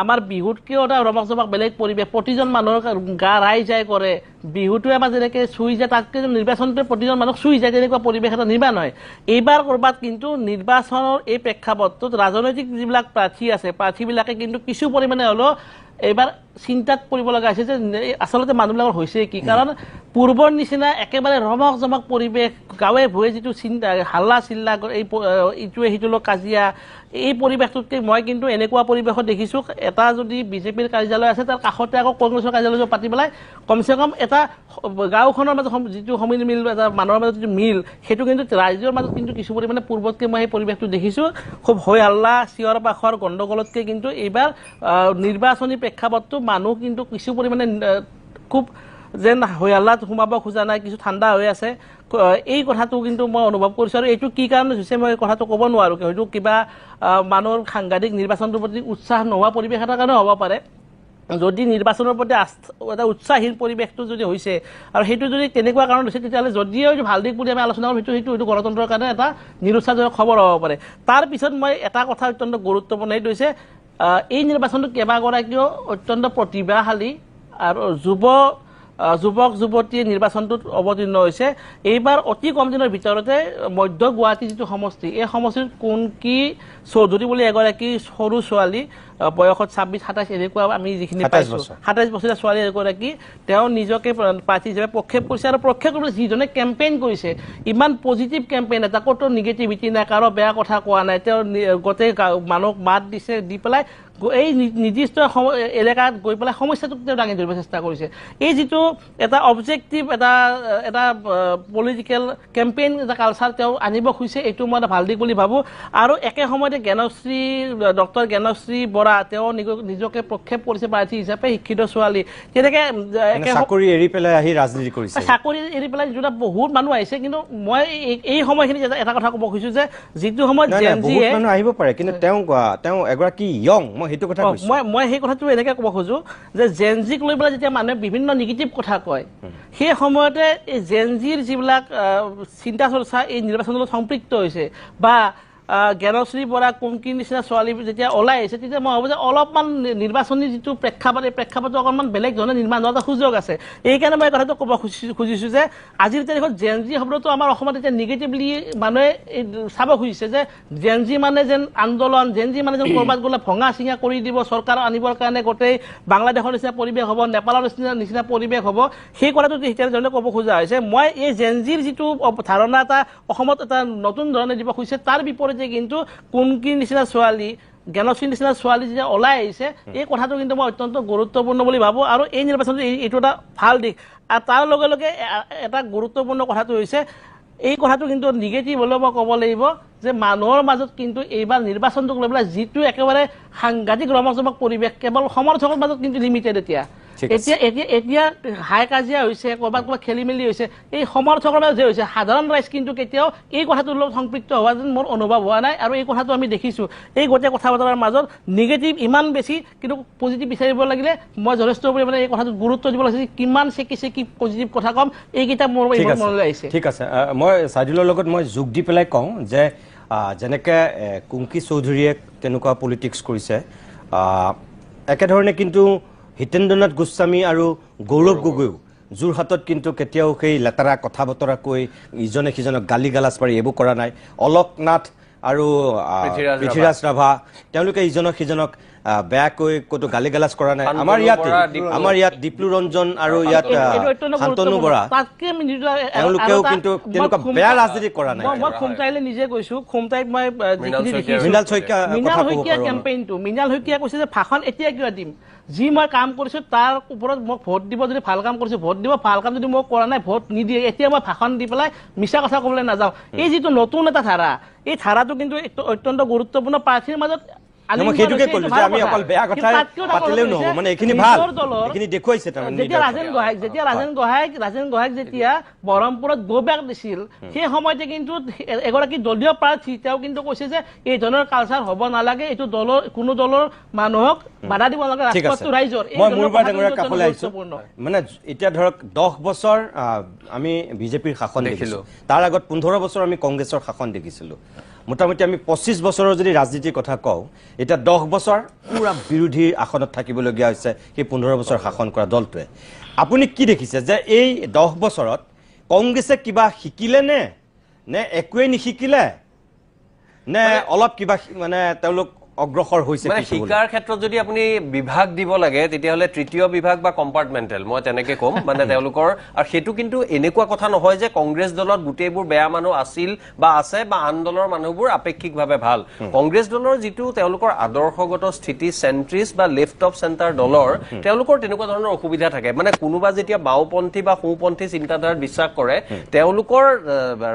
আমাৰ বিহুতকেও এটা ৰমক জমক বেলেগ পৰিৱেশ প্ৰতিজন মানুহৰ গা ৰাইজ যায় কৰে বিহুটোৱে আমাৰ যেনেকৈ চুই যায় তাতকৈ নিৰ্বাচনটোৱে প্ৰতিজন মানুহক চুই যায় তেনেকুৱা পৰিৱেশ এটা নিৰ্মাণ হয় এইবাৰ ক'ৰবাত কিন্তু নিৰ্বাচনৰ এই প্ৰেক্ষাপটটোত ৰাজনৈতিক যিবিলাক প্ৰাৰ্থী আছে প্ৰাৰ্থীবিলাকে কিন্তু কিছু পৰিমাণে হ'লেও এইবাৰ চিন্তাত পৰিব লগা হৈছে যে আচলতে মানুহবিলাকৰ হৈছে কি কাৰণ পূৰ্বৰ নিচিনা একেবাৰে ৰমক জমক পৰিৱেশ গাঁৱে ভূঞে যিটো চিন্তা হাল্লা চিল্লা ইটোৱে সিটোলৈ কাজিয়া এই পৰিৱেশটোতকৈ মই কিন্তু এনেকুৱা পৰিৱেশত দেখিছোঁ এটা যদি বিজেপিৰ কাৰ্যালয় আছে তাৰ কাষতে আকৌ কংগ্ৰেছৰ কাৰ্যালয় পাতি পেলাই কমচে কম এটা গাঁওখনৰ মাজত যিটো সমিল মিল এটা মানুহৰ মাজত যিটো মিল সেইটো কিন্তু ৰাইজৰ মাজত কিন্তু কিছু পৰিমাণে পূৰ্বতকৈ মই সেই পৰিৱেশটো দেখিছোঁ খুব হৈ হাল্লা চিঞৰ বাখৰ গণ্ডগোলতকৈ কিন্তু এইবাৰ নিৰ্বাচনী প্ৰেক্ষাপটটো মানুহ কিন্তু কিছু পৰিমাণে খুব যেন হৈ হাল্লাত সোমাব খোজা নাই কিছু ঠাণ্ডা হৈ আছে এই কথাটো কিন্তু মই অনুভৱ কৰিছোঁ আৰু এইটো কি কাৰণে হৈছে মই কথাটো ক'ব নোৱাৰোঁ হয়তো কিবা মানুহৰ সাংঘাতিক নিৰ্বাচনটোৰ প্ৰতি উৎসাহ নোহোৱা পৰিৱেশ এটাৰ কাৰণে হ'ব পাৰে যদি নিৰ্বাচনৰ প্ৰতি এটা উৎসাহীন পৰিৱেশটো যদি হৈছে আৰু সেইটো যদি তেনেকুৱা কাৰণত হৈছে তেতিয়াহ'লে যদিও ভাল দিশ বুলি আমি আলোচনা কৰোঁ সেইটো গণতন্ত্ৰৰ কাৰণে এটা নিৰুৎসাহজনক খবৰ হ'ব পাৰে তাৰপিছত মই এটা কথা অত্যন্ত গুৰুত্বপূৰ্ণ এইটো হৈছে এই নিৰ্বাচনটো কেইবাগৰাকীও অত্যন্ত প্ৰতিভাশালী আৰু যুৱ যুৱক যুৱতীয়ে নিৰ্বাচনটোত অৱতীৰ্ণ হৈছে এইবাৰ অতি কম দিনৰ ভিতৰতে মধ্য গুৱাহাটী যিটো সমষ্টি এই সমষ্টিত কুংকি চৌধুৰী বুলি এগৰাকী সৰু ছোৱালী বয়সত 26-27 এনেকুৱা আমি যিখিনি পাইছোঁ 27 বছৰীয়া ছোৱালী এগৰাকী তেওঁ নিজকে প্ৰাৰ্থী হিচাপে প্ৰক্ষেপ কৰিছে আৰু প্ৰক্ষেপ কৰিবলৈ যিজনে কেম্পেইন কৰিছে ইমান পজিটিভ কেম্পেইন এটা ক'তো নিগেটিভিটি নাই কাৰো বেয়া কথা কোৱা নাই তেওঁ গোটেই মানুহক মাত দিছে দি পেলাই এই নিৰ্দিষ্ট এলেকাত গৈ পেলাই সমস্যাটোক তেওঁ দাঙি ধৰিব চেষ্টা কৰিছে এই যিটো এটা অবজেক্টিভ এটা পলিটিকেল কেম্পেইন এটা কালচাৰ তেওঁ আনিব খুজিছে এইটো মই এটা ভাল দিশ বুলি ভাবোঁ আৰু একে সময়তে ডক্টৰ জ্ঞানশ্ৰী বৰা তেওঁ নিজকে প্ৰক্ষেপ কৰিছে প্ৰাৰ্থী হিচাপে শিক্ষিত ছোৱালী তেনেকৈ চাকৰি এৰি পেলাই আহি ৰাজনীতি কৰিছে চাকৰি এৰি পেলাই যোৱা বহুত মানুহ আহিছে কিন্তু মই এই সময়খিনি এটা কথা ক'ব খুজিছোঁ যে যিটো সময়ত বহুত মানুহ আহিব পাৰে কিন্তু তেওঁ এগৰাকী য়ং সেইটো কথা মই সেই কথাটো এনেকে ক'ব খোজো যে জেনজিক লৈ পেলাই যেতিয়া মানুহে বিভিন্ন নিগেটিভ কথা কয় সেই সময়তে এই জেনজিৰ যিবিলাক চিন্তা চৰ্চা এই নিৰ্বাচনৰ লগত সম্পৃক্ত হৈছে বা জ্ঞানশ্ৰী বৰা কুংকিৰ নিচিনা ছোৱালী যেতিয়া ওলাই আহিছে তেতিয়া মই ভাবোঁ যে অলপমান নিৰ্বাচনী যিটো প্ৰেক্ষাপট এই প্ৰেক্ষাপটটো অকণমান বেলেগ ধৰণে নিৰ্মাণ হোৱাৰ এটা সুযোগ আছে এইকাৰণে মই কথাটো ক'ব খুজিছোঁ যে আজিৰ তাৰিখত জেনজি শব্দটো আমাৰ অসমত এতিয়া নিগেটিভলি মানুহে চাব খুজিছে যে জেনজি মানে যেন আন্দোলন জেনজি মানে যেন ক'ৰবাত গ'লে ভঙা চিঙা কৰি দিব চৰকাৰ আনিবৰ কাৰণে গোটেই বাংলাদেশৰ নিচিনা পৰিৱেশ হ'ব নেপালৰ নিচিনা পৰিৱেশ হ'ব সেই কথাটো তেতিয়াহ'লে ক'ব খোজা হৈছে মই এই জেনজিৰ যিটো ধাৰণা এটা অসমত এটা নতুন ধৰণে দিব খুজিছে তাৰ বিপৰীতে কিন্তু কুংকিৰ নিচিনা ছোৱালী জ্ঞানশ্ৰীৰ নিচিনা ছোৱালী যেতিয়া ওলাই আহিছে এই কথাটো কিন্তু মই অত্যন্ত গুৰুত্বপূৰ্ণ বুলি ভাবোঁ আৰু এই নিৰ্বাচনটো এইটো এটা ভাল দিশ আৰু তাৰ লগে লগে এটা গুৰুত্বপূৰ্ণ কথাটো হৈছে এই কথাটো কিন্তু নিগেটিভ হ'লেও মই ক'ব লাগিব যে মানুহৰ মাজত কিন্তু এইবাৰ নিৰ্বাচনটোক লৈ পেলাই যিটো একেবাৰে সাংঘাতিক ৰমকজমক পৰিৱেশ কেৱল সমৰ্থকৰ মাজত কিন্তু লিমিটেড এতিয়া হাই কাজিয়া হৈছে ক'ৰবাত খেলি মেলি হৈছে এই সমৰ্থকৰ মাজত যে হৈছে সাধাৰণ ৰাইজ কিন্তু কেতিয়াও এই কথাটোৰ লগত সম্পৃক্ত হোৱা যেন মোৰ অনুভৱ হোৱা নাই আৰু এই কথাটো আমি দেখিছোঁ এই গোটেই কথা বতৰাৰ মাজত নিগেটিভ ইমান বেছি কিন্তু পজিটিভ বিচাৰিব লাগিলে মই যথেষ্ট পৰিমাণে এই কথাটোত গুৰুত্ব দিব লাগিছে কিমান চেকি পজিটিভ কথা ক'ম এইকেইটা মোৰ মনলৈ আহিছে ঠিক আছে মই চাইদুলৰ লগত মই যোগ দি পেলাই কওঁ যে যেনেকৈ কুংকি চৌধুৰীয়ে তেনেকুৱা পলিটিক্স কৰিছে একেধৰণে কিন্তু হিতেন্দ্ৰনাথ গোস্বামী আৰু গৌৰৱ গগৈও যোৰহাটত কিন্তু কেতিয়াও সেই লেতেৰা কথা বতৰা কৈ ইজনে সিজনক গালি গালাজ পাৰি এইবোৰ কৰা নাই অলকনাথ আৰু পৃথ্বীৰাজ ৰাভা তেওঁলোকে ইজনক সিজনক বেয়াকৈ ক'তো গালি গালাজ কৰা নাই আমাৰ ইয়াত দীপলু ৰঞ্জন আৰু ইয়াত শান্তনু বৰা তেওঁলোকেও কিন্তু তেনেকুৱা বেয়া ৰাজনীতি কৰা নাই মই খুমটাইলে নিজে কৈছোঁ খুমটাইত মই মৃণাল শইকীয়া কেম্পেইনটো মৃণাল শইকীয়া কৈছে যে ভাষণ এতিয়া কিয় দিম যি মই কাম কৰিছোঁ তাৰ ওপৰত মোক ভোট দিব যদি ভাল কাম কৰিছোঁ ভোট দিব ভাল কাম যদি মই কৰা নাই ভোট নিদিয়ে এতিয়া মই ভাষণ দি পেলাই মিছা কথা ক'বলৈ নাযাওঁ এই যিটো নতুন এটা ধাৰা এই ধাৰাটো কিন্তু অত্যন্ত গুৰুত্বপূৰ্ণ প্ৰাৰ্থীৰ মাজত সেইটোকে ক'লো যে আমি অকল বেয়া কথা পাতিলেও নহ'ব মানে এইখিনি ভাল এইখিনি দেখুৱাইছে যেতিয়া ৰাজেন গোহাঁইক যেতিয়া বৰহমপুৰত গো বেক দিছিল সেই সময়তে কিন্তু এগৰাকী দলীয় প্ৰাৰ্থী তেওঁ কিন্তু কৈছে যে এই ধৰণৰ কালচাৰ হ'ব নালাগে এইটো কোনো দলৰ মানুহক বাধা দিব নালাগে ৰাজপথটো ৰাইজৰ মানে এতিয়া ধৰক 10 বছৰ আমি বিজেপিৰ শাসন দেখিলোঁ তাৰ আগত 15 বছৰ আমি কংগ্ৰেছৰ শাসন দেখিছিলোঁ মোটামুটি আমি 25 বছৰৰ যদি ৰাজনীতিৰ কথা কওঁ এতিয়া 10 বছৰ পুৰা বিৰোধীৰ আসনত থাকিবলগীয়া হৈছে সেই 15 বছৰ শাসন কৰা দলটোৱে আপুনি কি দেখিছে যে এই 10 বছৰত কংগ্ৰেছে কিবা শিকিলে নে একোৱে নিশিকিলে নে অলপ কিবা মানে তেওঁলোক অগ্ৰসৰ হৈছে মানে শিকাৰ ক্ষেত্ৰত যদি আপুনি বিভাগ দিব লাগে তেতিয়াহ'লে তৃতীয় বিভাগ বা কম্পাৰ্টমেণ্টেল মই তেনেকৈ ক'ম মানে তেওঁলোকৰ আৰু সেইটো কিন্তু এনেকুৱা কথা নহয় যে কংগ্ৰেছ দলত গোটেইবোৰ বেয়া মানুহ আছিল বা আছে বা আন দলৰ মানুহবোৰ আপেক্ষিকভাৱে ভাল কংগ্ৰেছ দলৰ যিটো তেওঁলোকৰ আদৰ্শগত স্থিতি চেণ্ট্ৰিষ্ট বা লেফ্ট অফ চেণ্টাৰ দলৰ তেওঁলোকৰ তেনেকুৱা ধৰণৰ অসুবিধা থাকে মানে কোনোবা যেতিয়া বাওঁপন্থী বা সোঁপন্থী চিন্তাধাৰাত বিশ্বাস কৰে তেওঁলোকৰ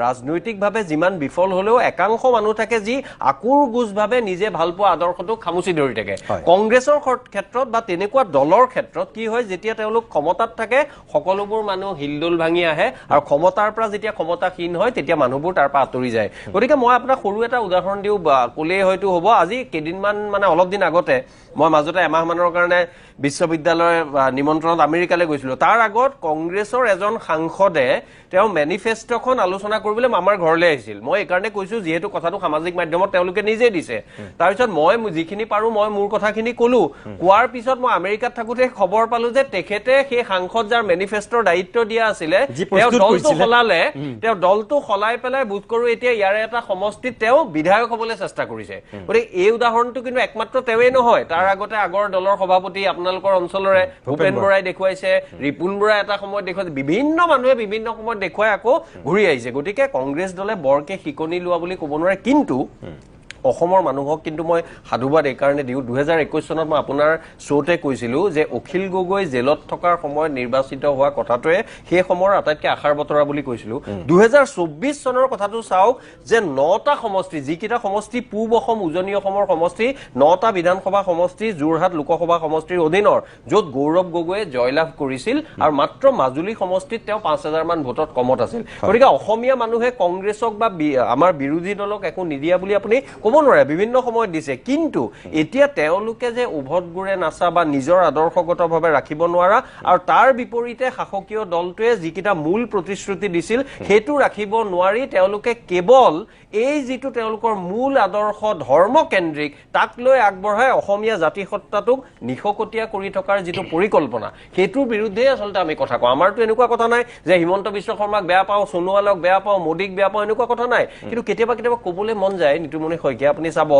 ৰাজনৈতিকভাৱে যিমান বিফল হ'লেও একাংশ মানুহ থাকে যি আকুৰগোজভাৱে নিজে ভাল পোৱা আদৰ্শটো খামুচি ধৰি থাকে কংগ্ৰেছৰ ক্ষেত্ৰত বা তেনেকুৱা দলৰ ক্ষেত্ৰত কি হয় যেতিয়া তেওঁলোক ক্ষমতাত থাকে সকলোবোৰ মানুহ হিলদোল ভাঙি আহে আৰু ক্ষমতাৰ পৰা যেতিয়া ক্ষমতাহীন হয় তেতিয়া মানুহবোৰ তাৰ পৰা আঁতৰি যায় গতিকে মই আপোনাক সৰু এটা উদাহৰণ দিওঁ ক'লেই হয়তো হ'ব আজি কেইদিনমান মানে অলপ দিন আগতে মই মাজতে এমাহমানৰ কাৰণে বিশ্ববিদ্যালয় নিমন্ত্ৰণত আমেৰিকালৈ গৈছিলোঁ তাৰ আগত কংগ্ৰেছৰ এজন সাংসদে তেওঁ মেনিফেষ্টোখন আলোচনা কৰিবলৈ আমাৰ ঘৰলৈ আহিছিল মই এইকাৰণে কৈছোঁ যিহেতু কথাটো সামাজিক মাধ্যমত তেওঁলোকে নিজে দিছে তাৰপিছত মই যিখিনি পাৰো মই মোৰ কথাখিনি কলো কোৱাৰ পিছত মই আমেৰিকাত থাকোতে খবৰ পালো যে তেখেতে সেই সাংসদ যাৰ মেনিফেষ্টৰ দায়িত্ব দিয়া আছিলে তেওঁ দলটো সলালে তেওঁ দলটো সলাই পেলাই বুধ কৰো এতিয়া ইয়াৰে এটা সমষ্টিত তেওঁ বিধায়ক হবলৈ চেষ্টা কৰিছে গতিকে এই উদাহৰণটো কিন্তু একমাত্ৰ তেওঁৱেই নহয় তাৰ আগতে আগৰ দলৰ সভাপতি আপোনালোকৰ অঞ্চলৰে ভূপেন বৰাই দেখুৱাইছে ৰিপুন বৰাই এটা সময়ত দেখুৱাইছে বিভিন্ন মানুহে বিভিন্ন সময়ত দেখুৱাই আকৌ ঘূৰি আহিছে গতিকে কংগ্ৰেছ দলে বৰকে শিকনি লোৱা বুলি ক'ব নোৱাৰে কিন্তু অসমৰ মানুহক কিন্তু মই সাধুবাদ এই কাৰণে দিওঁ 2021 চনত মই আপোনাৰ শ্ব'তে কৈছিলো যে অখিল গগৈ জেলত থকাৰ সময়ত নিৰ্বাচিত হোৱা কথাটোৱে সেই সময়ৰ আটাইতকৈ আশাৰ বতৰা বুলি কৈছিলো 2024 চনৰ কথাটো চাওক যে 9টা সমষ্টি যিকেইটা সমষ্টি পূব অসম উজনি অসমৰ সমষ্টি 9টা বিধানসভা সমষ্টি যোৰহাট লোকসভা সমষ্টিৰ অধীনৰ য'ত গৌৰৱ গগৈয়ে জয়লাভ কৰিছিল আৰু মাত্ৰ মাজুলী সমষ্টিত তেওঁ 5000 মান ভোটত কমত আছিল গতিকে অসমীয়া মানুহে কংগ্ৰেছক বা আমাৰ বিৰোধী দলক একো নিদিয়া বুলি আপুনি ক'ব নোৱাৰে বিভিন্ন সময়ত দিছে কিন্তু এতিয়া তেওঁলোকে যে উভত গুৰে নাচা বা নিজৰ আদৰ্শগতভাৱে ৰাখিব নোৱাৰা আৰু তাৰ বিপৰীতে শাসকীয় দলটোৱে যিকেইটা মূল প্ৰতিশ্ৰুতি দিছিল সেইটো ৰাখিব নোৱাৰি তেওঁলোকে কেৱল এই যিটো তেওঁলোকৰ মূল আদৰ্শ ধৰ্মকেন্দ্ৰিক তাক লৈ আগবঢ়াই অসমীয়া জাতিসত্তাটোক নিশকটীয়া কৰি থকাৰ যিটো পৰিকল্পনা সেইটোৰ বিৰুদ্ধে আচলতে আমি কথা কওঁ আমাৰতো এনেকুৱা কথা নাই যে হিমন্ত বিশ্ব শৰ্মাক বেয়া পাওঁ সোণোৱালক বেয়া পাওঁ মোদীক বেয়া পাওঁ এনেকুৱা কথা নাই কিন্তু কেতিয়াবা ক'বলৈ মন যায় নিতুমণি শইকীয়া আপুনি চাব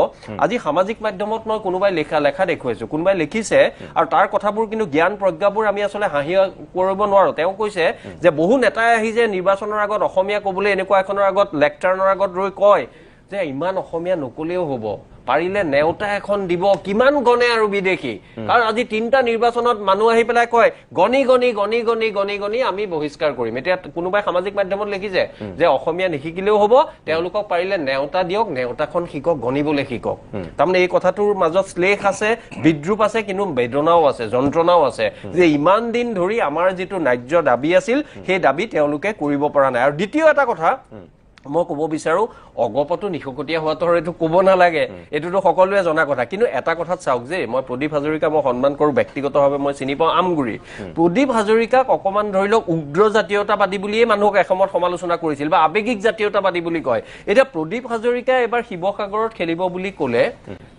আজি সামাজিক মাধ্যমত মই কোনোবাই লেখা দেখুৱাইছো কোনোবাই লিখিছে আৰু তাৰ কথাবোৰ কিন্তু জ্ঞান প্ৰজ্ঞাবোৰ আমি আচলতে হাঁহি কৰিব নোৱাৰো তেওঁ কৈছে যে বহু নেতাই আহি যে নিৰ্বাচনৰ আগত অসমীয়া ক'বলৈ এনেকুৱা এখনৰ আগত লেকচাৰৰ আগত ৰৈ কয় যে ইমান অসমীয়া নকলেও হ'ব পাৰিলে নেওতা এখন দিব কিমান গণে আৰু বিদেশী কাৰণ আজি 3টা নিৰ্বাচনত মানুহ আহি পেলাই কয় গণি গণি গণি গণি গণি গণি আমি বহিষ্কাৰ কৰিম এতিয়া কোনোবাই সামাজিক মাধ্যমত লিখিছে যে অসমীয়া নিশিকিলেও হ'ব তেওঁলোকক পাৰিলে নেওতা দিয়ক নেওতাখন শিকক গণিবলৈ শিকক তাৰমানে এই কথাটোৰ মাজত শ্লেষ আছে বিদ্ৰুপ আছে কিন্তু বেদনাও আছে যন্ত্ৰণাও আছে যে ইমান দিন ধৰি আমাৰ যিটো ন্যায্য দাবী আছিল সেই দাবী তেওঁলোকে কৰিব পৰা নাই আৰু দ্বিতীয় এটা কথা মই ক'ব বিচাৰো অগপটো নিশকটীয়া হোৱাটো এইটো ক'ব নালাগে এইটোতো সকলোৱে জনা কথা কিন্তু এটা কথাত চাওক যে মই প্ৰদীপ হাজৰিকা মই সন্মান কৰো ব্যক্তিগতভাৱে মই চিনি পাওঁ আমগুৰি প্ৰদীপ হাজৰিকাক অকমান ধৰি লওক উগ্ৰ জাতীয়তাবাদী বুলিয়ে মানুহক এসময়ত সমালোচনা কৰিছিল বা আৱেগিক জাতীয়তাবাদী বুলি কয় এতিয়া প্ৰদীপ হাজৰিকা এবাৰ শিৱসাগৰত খেলিব বুলি ক'লে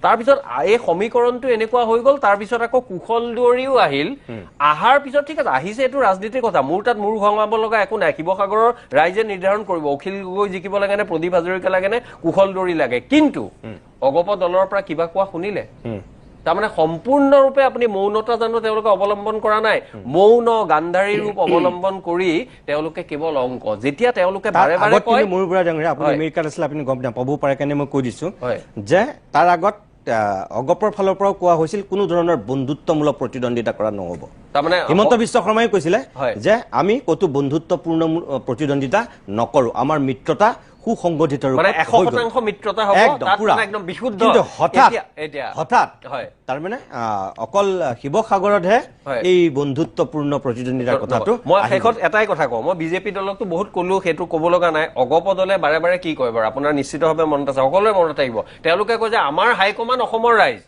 তাৰপিছত এই সমীকৰণটো এনেকুৱা হৈ গ'ল তাৰপিছত আকৌ কুশল দুৱৰীও আহিল আহাৰ পিছত ঠিক আছে আহিছে এইটো ৰাজনীতিৰ কথা মোৰ তাত মূৰ ঘঙাব লগা একো নাই শিৱসাগৰৰ ৰাইজে নিৰ্ধাৰণ কৰিব অখিল গগৈ জিকিব লাগে নে প্ৰদীপ হাজৰিকা লাগে নে কুশল দৌৰি লাগে কিন্তু অগপ দলৰ পৰা কিবা কোৱা শুনিলে তাৰমানে সম্পূৰ্ণৰূপে আপুনি মৌনতা জানো তেওঁলোকে অৱলম্বন কৰা নাই মৌন গান্ধাৰী ৰূপ অৱলম্বন কৰি তেওঁলোকে কেৱল অংক যেতিয়া তেওঁলোকে বাৰে বাৰে কয় মোৰ বুঢ়া ডাঙৰীয়া আপুনি আমেৰিকাত আছিলে আপুনি গম নাপাবও পাৰে কাৰণে মই কৈ দিছো যে তাৰ আগত অগপৰ ফালৰ পৰাও কোৱা হৈছিল কোনো ধৰণৰ বন্ধুত্বমূলক প্ৰতিদ্বন্দ্বিতা কৰা নহ'ব তাৰমানে হিমন্ত বিশ্ব শৰ্মাই কৈছিলে যে আমি কতো বন্ধুত্বপূৰ্ণ প্ৰতিদ্বন্দ্বিতা নকৰো আমাৰ মিত্ৰতা সুসংগঠিত মানে 100% মিত্ৰতা হ'ব তাত একদম বিশুদ্ধ কিন্তু হঠাৎ তাৰমানে অকল শিৱসাগৰতহে এই বন্ধুত্বপূৰ্ণ প্ৰতিদ্বন্দ্বিতাৰ কথাটো মই শেষত এটাই কথা কওঁ মই বিজেপি দলকতো বহুত ক'লো সেইটো ক'ব লগা নাই অগপ দলে বাৰে বাৰে কি কয় বাৰু আপোনাৰ নিশ্চিতভাৱে মনত আছে সকলোৰে মনত আহিব তেওঁলোকে কয় যে আমাৰ হাইকমাণ্ড অসমৰ ৰাইজ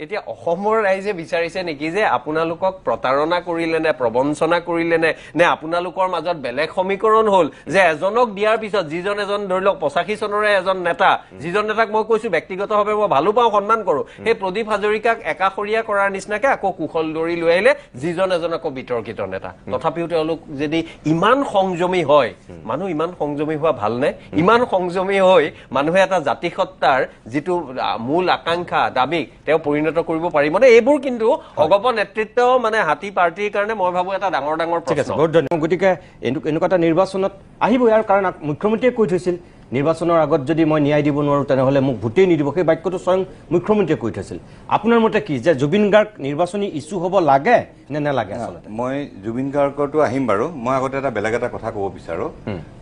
এতিয়া অসমৰ ৰাইজে বিচাৰিছে নেকি যে আপোনালোকক প্ৰতাৰণা কৰিলে নে প্ৰবঞ্চনা কৰিলে নে আপোনালোকৰ মাজত বেলেগ সমীকৰণ হ'ল যে এজনক দিয়াৰ পিছত যিজন এজন ধৰি লওক 85 চনৰে এজন নেতা যিজন নেতাক মই কৈছো ব্যক্তিগতভাৱে মই ভালো পাওঁ সন্মান কৰো সেই প্ৰদীপ হাজৰিকাক একাষৰীয়া কৰাৰ নিচিনাকে আকৌ কুশল দৌৰি লৈ আহিলে যিজন এজন আকৌ বিতৰ্কিত নেতা তথাপিও তেওঁলোক যদি ইমান সংযমী হয় মানুহ ইমান সংযমী হোৱা ভালনে ইমান সংযমী হৈ মানুহে এটা জাতিসত্তাৰ যিটো মূল আকাংক্ষা দাবীক তেওঁ পৰিণত কৰিব পাৰি মানে এইবোৰ কিন্তু অগপ নেতৃত্ব মানে হাতী পাৰ্টিৰ কাৰণে মই ভাবো এটা ডাঙৰ প্ৰশ্ন বহুত ধন্যবাদ গতিকে এনেকুৱা এটা নিৰ্বাচনত আহিব ইয়াৰ কাৰণ মুখ্যমন্ত্ৰীয়ে কৈ থৈছিল নিৰ্বাচনৰ আগত যদি মই ন্যায় দিব নোৱাৰো তেনেহলে মোক ভোটেই নিদিব সেই বাক্যটো স্বয়ং মুখ্যমন্ত্ৰীয়ে কৈ থৈছিল আপোনাৰ মতে কি যে জুবিন গাৰ্গ নিৰ্বাচনী ইস্যু হ'ব লাগে নে নালাগে আচলতে মই জুবিন গাৰ্গৰটো আহিম বাৰু মই আগতে এটা বেলেগ এটা কথা ক'ব বিচাৰো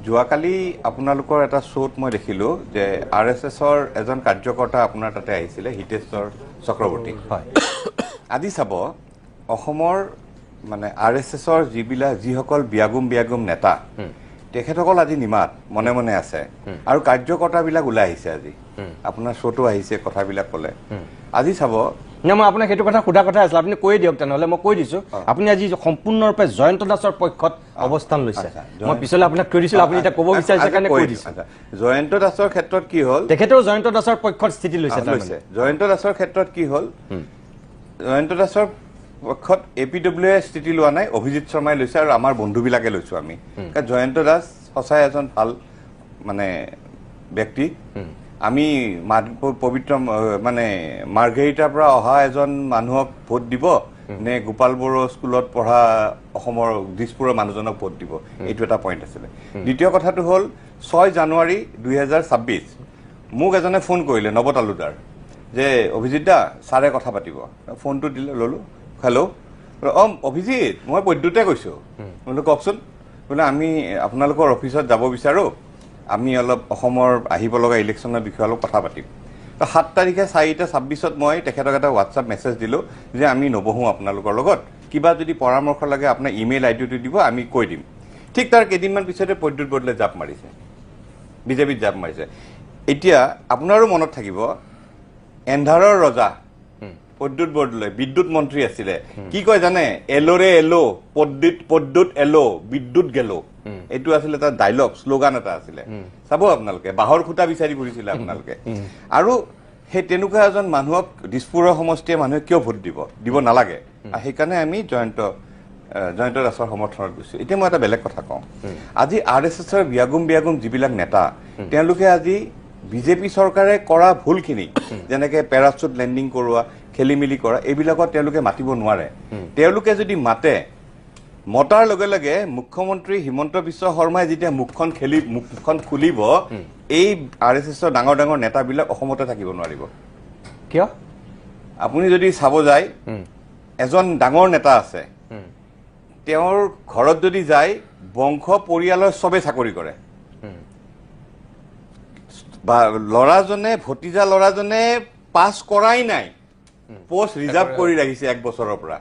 যোৱাকালি আপোনালোকৰ এটা শ্ব'ত মই দেখিলো যে RSSৰ এজন কাৰ্যকৰ্তা আপোনাৰ তাতে আহিছিলে হিতেশ্বৰ চক্ৰৱৰ্তী হয় আজি চাব অসমৰ মানে RSSৰ যিসকল বিয়াগুম নেতা তেখেতসকল আজি নিমাত মনে মনে আছে আৰু কাৰ্যকৰ্তাবিলাক ওলাই আহিছে আজি আপোনাৰ শ্ব'টো আহিছে কথাবিলাক ক'লে আজি চাব না মই আপোনাক সেইটো কথা সোধা কথা আছিল আপুনি কৈ দিয়ক তেনেহ'লে মই কৈ দিছোঁ আপুনি আজি সম্পূৰ্ণৰূপে জয়ন্ত দাসৰ পক্ষত অৱস্থান লৈছে মই পিছলৈ আপোনাক কৈ দিছিলোঁ আপুনি এতিয়া ক'ব বিচাৰিছে কাৰণে কৈ দিছোঁ জয়ন্ত দাসৰ ক্ষেত্ৰত কি হ'ল তেখেতেও জয়ন্ত দাসৰ পক্ষত স্থিতি লৈছে জয়ন্ত দাসৰ ক্ষেত্ৰত কি হ'ল জয়ন্ত দাসৰ পক্ষত APWA স্থিতি লোৱা নাই অভিজিৎ শৰ্মাই লৈছে আৰু আমাৰ বন্ধুবিলাকে লৈছোঁ আমি কাৰণ জয়ন্ত দাস সঁচাই এজন ভাল মানে ব্যক্তি আমি পবিত্ৰ মানে মাৰ্ঘেৰিটাৰ পৰা অহা এজন মানুহক ভোট দিব নে গোপাল বড়ো স্কুলত পঢ়া অসমৰ দিছপুৰৰ মানুহজনক ভোট দিব এইটো এটা পইণ্ট আছিলে দ্বিতীয় কথাটো হ'ল 6 জানুৱাৰী 2026 মোক এজনে ফোন কৰিলে নৱ তালুকদাৰ যে অভিজিৎ দা ছাৰে কথা পাতিব ফোনটো দিলে ল'লোঁ হেল্ল' অভিজিৎ মই বৈদ্যুতে কৈছোঁ বোলো কওকচোন বোলে আমি আপোনালোকৰ অফিচত যাব বিচাৰোঁ আমি অলপ অসমৰ আহিব লগা ইলেকশ্যনৰ বিষয়ে অলপ কথা পাতিম তো 7 তাৰিখে 4:26 মই তেখেতক এটা হোৱাটছআপ মেছেজ দিলোঁ যে আমি নবহোঁ আপোনালোকৰ লগত কিবা যদি পৰামৰ্শ লাগে আপোনাৰ ইমেইল আইডিটো দিব আমি কৈ দিম ঠিক তাৰ কেইদিনমান পিছতে প্ৰদ্যুৎ বৰদলৈ জাপ মাৰিছে বিজেপিত জাপ মাৰিছে এতিয়া আপোনাৰো মনত থাকিব এন্ধাৰৰ ৰজা প্ৰদ্যুৎ বৰদলৈ বিদ্যুৎ মন্ত্ৰী আছিলে কি কয় জানে এলোৰে এলো প্ৰদ্যুৎ এলো বিদ্যুৎ গেলো এইটো আছিলে এটা ডায়লগ শ্লোগান এটা আছিলে চাব আপোনালোকে বাহৰ খুঁটা বিচাৰি ফুৰিছিলে আপোনালোকে আৰু সেই তেনেকুৱা এজন মানুহক দিছপুৰৰ সমষ্টিয়ে মানুহে কিয় ভোট দিব নালাগে আৰু সেইকাৰণে আমি জয়ন্ত দাসৰ সমৰ্থনত গৈছোঁ এতিয়া মই এটা বেলেগ কথা কওঁ আজি RSSৰ বিয়াগুম যিবিলাক নেতা তেওঁলোকে আজি বিজেপি চৰকাৰে কৰা ভুলখিনি যেনেকৈ পেৰাচুট লেণ্ডিং কৰোৱা খেলি মেলি কৰা এইবিলাকত তেওঁলোকে মাতিব নোৱাৰে তেওঁলোকে যদি মাতে মতাৰ লগে লগে মুখ্যমন্ত্ৰী হিমন্ত বিশ্ব শৰ্মাই যেতিয়া মুখখন খুলিব এই RSSৰ ডাঙৰ ডাঙৰ নেতাবিলাক অসমতে থাকিব নোৱাৰিব কিয় আপুনি যদি চাব যায় এজন ডাঙৰ নেতা আছে তেওঁৰ ঘৰত যদি যায় বংশ পৰিয়ালৰ চবে চাকৰি কৰে বা ল'ৰাজনে ভতিজা ল'ৰাজনে পাছ কৰাই নাই পোষ্ট ৰিজাৰ্ভ কৰি ৰাখিছে 1 বছৰৰ পৰা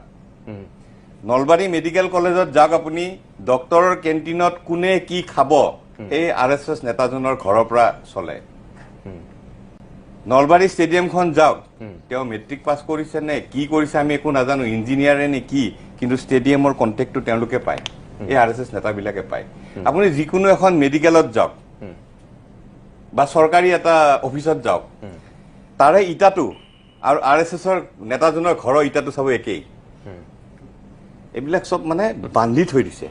নলবাৰী মেডিকেল কলেজত যাওক আপুনি ডক্টৰৰ কেণ্টিনত কোনে কি খাব এই RSS নেতাজনৰ ঘৰৰ পৰা চলে নলবাৰী ষ্টেডিয়ামখন যাওক তেওঁ মেট্ৰিক পাছ কৰিছে নে কি কৰিছে আমি একো নাজানো ইঞ্জিনিয়াৰে নে কি কিন্তু ষ্টেডিয়ামৰ কণ্টেক্টটো তেওঁলোকে পায় এই RSS নেতাবিলাকে পায় আপুনি যিকোনো এখন মেডিকেলত যাওক বা চৰকাৰী এটা অফিচত যাওক তাৰে ইটাটো আৰু RSSৰ নেতাজনৰ ঘৰৰ ইটাটো চাব একেই এইবিলাক চব মানে বান্ধি থৈ দিছে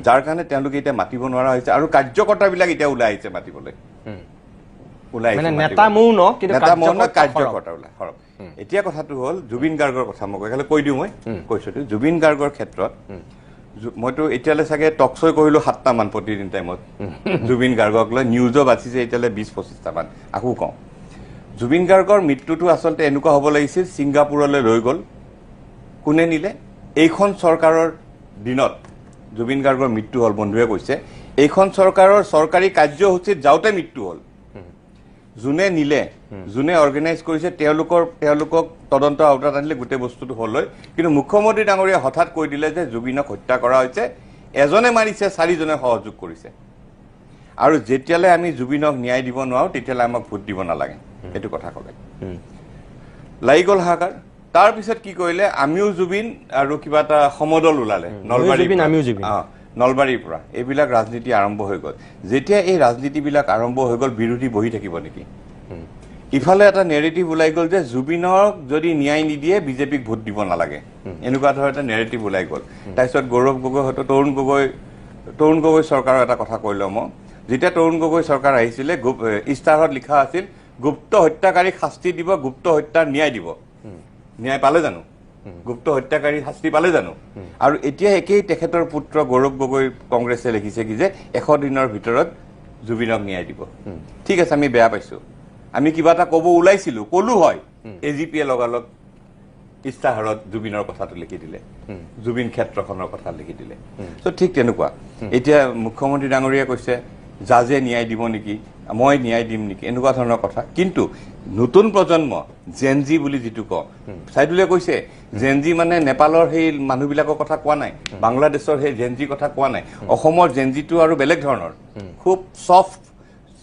যাৰ কাৰণে তেওঁলোকে এতিয়া মাতিব নোৱাৰা হৈছে আৰু কাৰ্যকৰ্তাবিলাক এতিয়া ওলাই আহিছে মাতিবলৈ কাৰ্যকৰ্তা ওলাই এতিয়া কথাটো হ'ল জুবিন গাৰ্গৰ কথা মই কৈ দিওঁ মই কৈছোঁ জুবিন গাৰ্গৰ ক্ষেত্ৰত মইতো এতিয়ালৈ চাগে টকশ্বই কৰিলোঁ 7টামান প্ৰতিদিন টাইমত জুবিন গাৰ্গক লৈ নিউজো বাচিছে এতিয়ালৈ 20-25টামান আকৌ কওঁ জুবিন গাৰ্গৰ মৃত্যুটো আচলতে এনেকুৱা হ'ব লাগিছিল ছিংগাপুৰলৈ লৈ গ'ল কোনে নিলে এইখন চৰকাৰৰ দিনত জুবিন গাৰ্গৰ মৃত্যু হ'ল বন্ধুৱে কৈছে এইখন চৰকাৰৰ চৰকাৰী কাৰ্যসূচীত যাওঁতে মৃত্যু হ'ল যোনে নিলে যোনে অৰ্গেনাইজ কৰিছে তেওঁলোকক তদন্ত আওতাত আনিলে গোটেই বস্তুটো হ'ল কিন্তু মুখ্যমন্ত্ৰী ডাঙৰীয়া হঠাৎ কৈ দিলে যে জুবিনক হত্যা কৰা হৈছে এজনে মাৰিছে 4জনে সহযোগ কৰিছে আৰু যেতিয়ালৈ আমি জুবিনক ন্যায় দিব নোৱাৰোঁ তেতিয়ালৈ আমাক ভোট দিব নালাগে এইটো কথা ক'লে লাগি গ'ল হাহাকাৰ তাৰপিছত কি কৰিলে আমিও জুবিন আৰু কিবা এটা সমদল ওলালে নলবাৰীৰ পৰা এইবিলাক ৰাজনীতি আৰম্ভ হৈ গ'ল যেতিয়া এই ৰাজনীতিবিলাক আৰম্ভ হৈ গ'ল বিৰোধী বহি থাকিব নেকি ইফালে এটা নেৰেটিভ ওলাই গ'ল যে জুবিনক যদি ন্যায় নিদিয়ে বিজেপিক ভোট দিব নালাগে এনেকুৱা ধৰণৰ এটা নেৰেটিভ ওলাই গ'ল তাৰপিছত গৌৰৱ গগৈ হয়তো তৰুণ গগৈ চৰকাৰৰ এটা কথা কৈ লওঁ মই যেতিয়া তৰুণ গগৈ চৰকাৰ আহিছিলে ইষ্টাৰত লিখা আছিল গুপ্ত হত্যাকাৰীক শাস্তি দিব গুপ্ত হত্যাৰ ন্যায় দিব ন্যায় পালে জানো গুপ্ত হত্যাকাৰী শাস্তি পালে জানো আৰু এতিয়া একেই তেখেতৰ পুত্ৰ গৌৰৱ গগৈ কংগ্ৰেছে লিখিছে কি যে 100 দিনৰ ভিতৰত জুবিনক ন্যায় দিব ঠিক আছে আমি বেয়া পাইছোঁ আমি কিবা এটা ক'ব ওলাইছিলোঁ ক'লো হয় AGPয়ে লগালগ ইস্তাহাৰত জুবিনৰ কথাটো লিখি দিলে জুবিন ক্ষেত্ৰখনৰ কথা লিখি দিলে চ' ঠিক তেনেকুৱা এতিয়া মুখ্যমন্ত্ৰী ডাঙৰীয়াই কৈছে জাজে ন্যায় দিব নেকি মই ন্যায় দিম নেকি এনেকুৱা ধৰণৰ কথা কিন্তু নতুন প্ৰজন্ম জেনজি বুলি যিটো কওঁ চাইদুলে কৈছে জেনজি মানে নেপালৰ সেই মানুহবিলাকৰ কথা কোৱা নাই বাংলাদেশৰ সেই জেনজি কথা কোৱা নাই অসমৰ জেনজিটো আৰু বেলেগ ধৰণৰ খুব ছফ্ট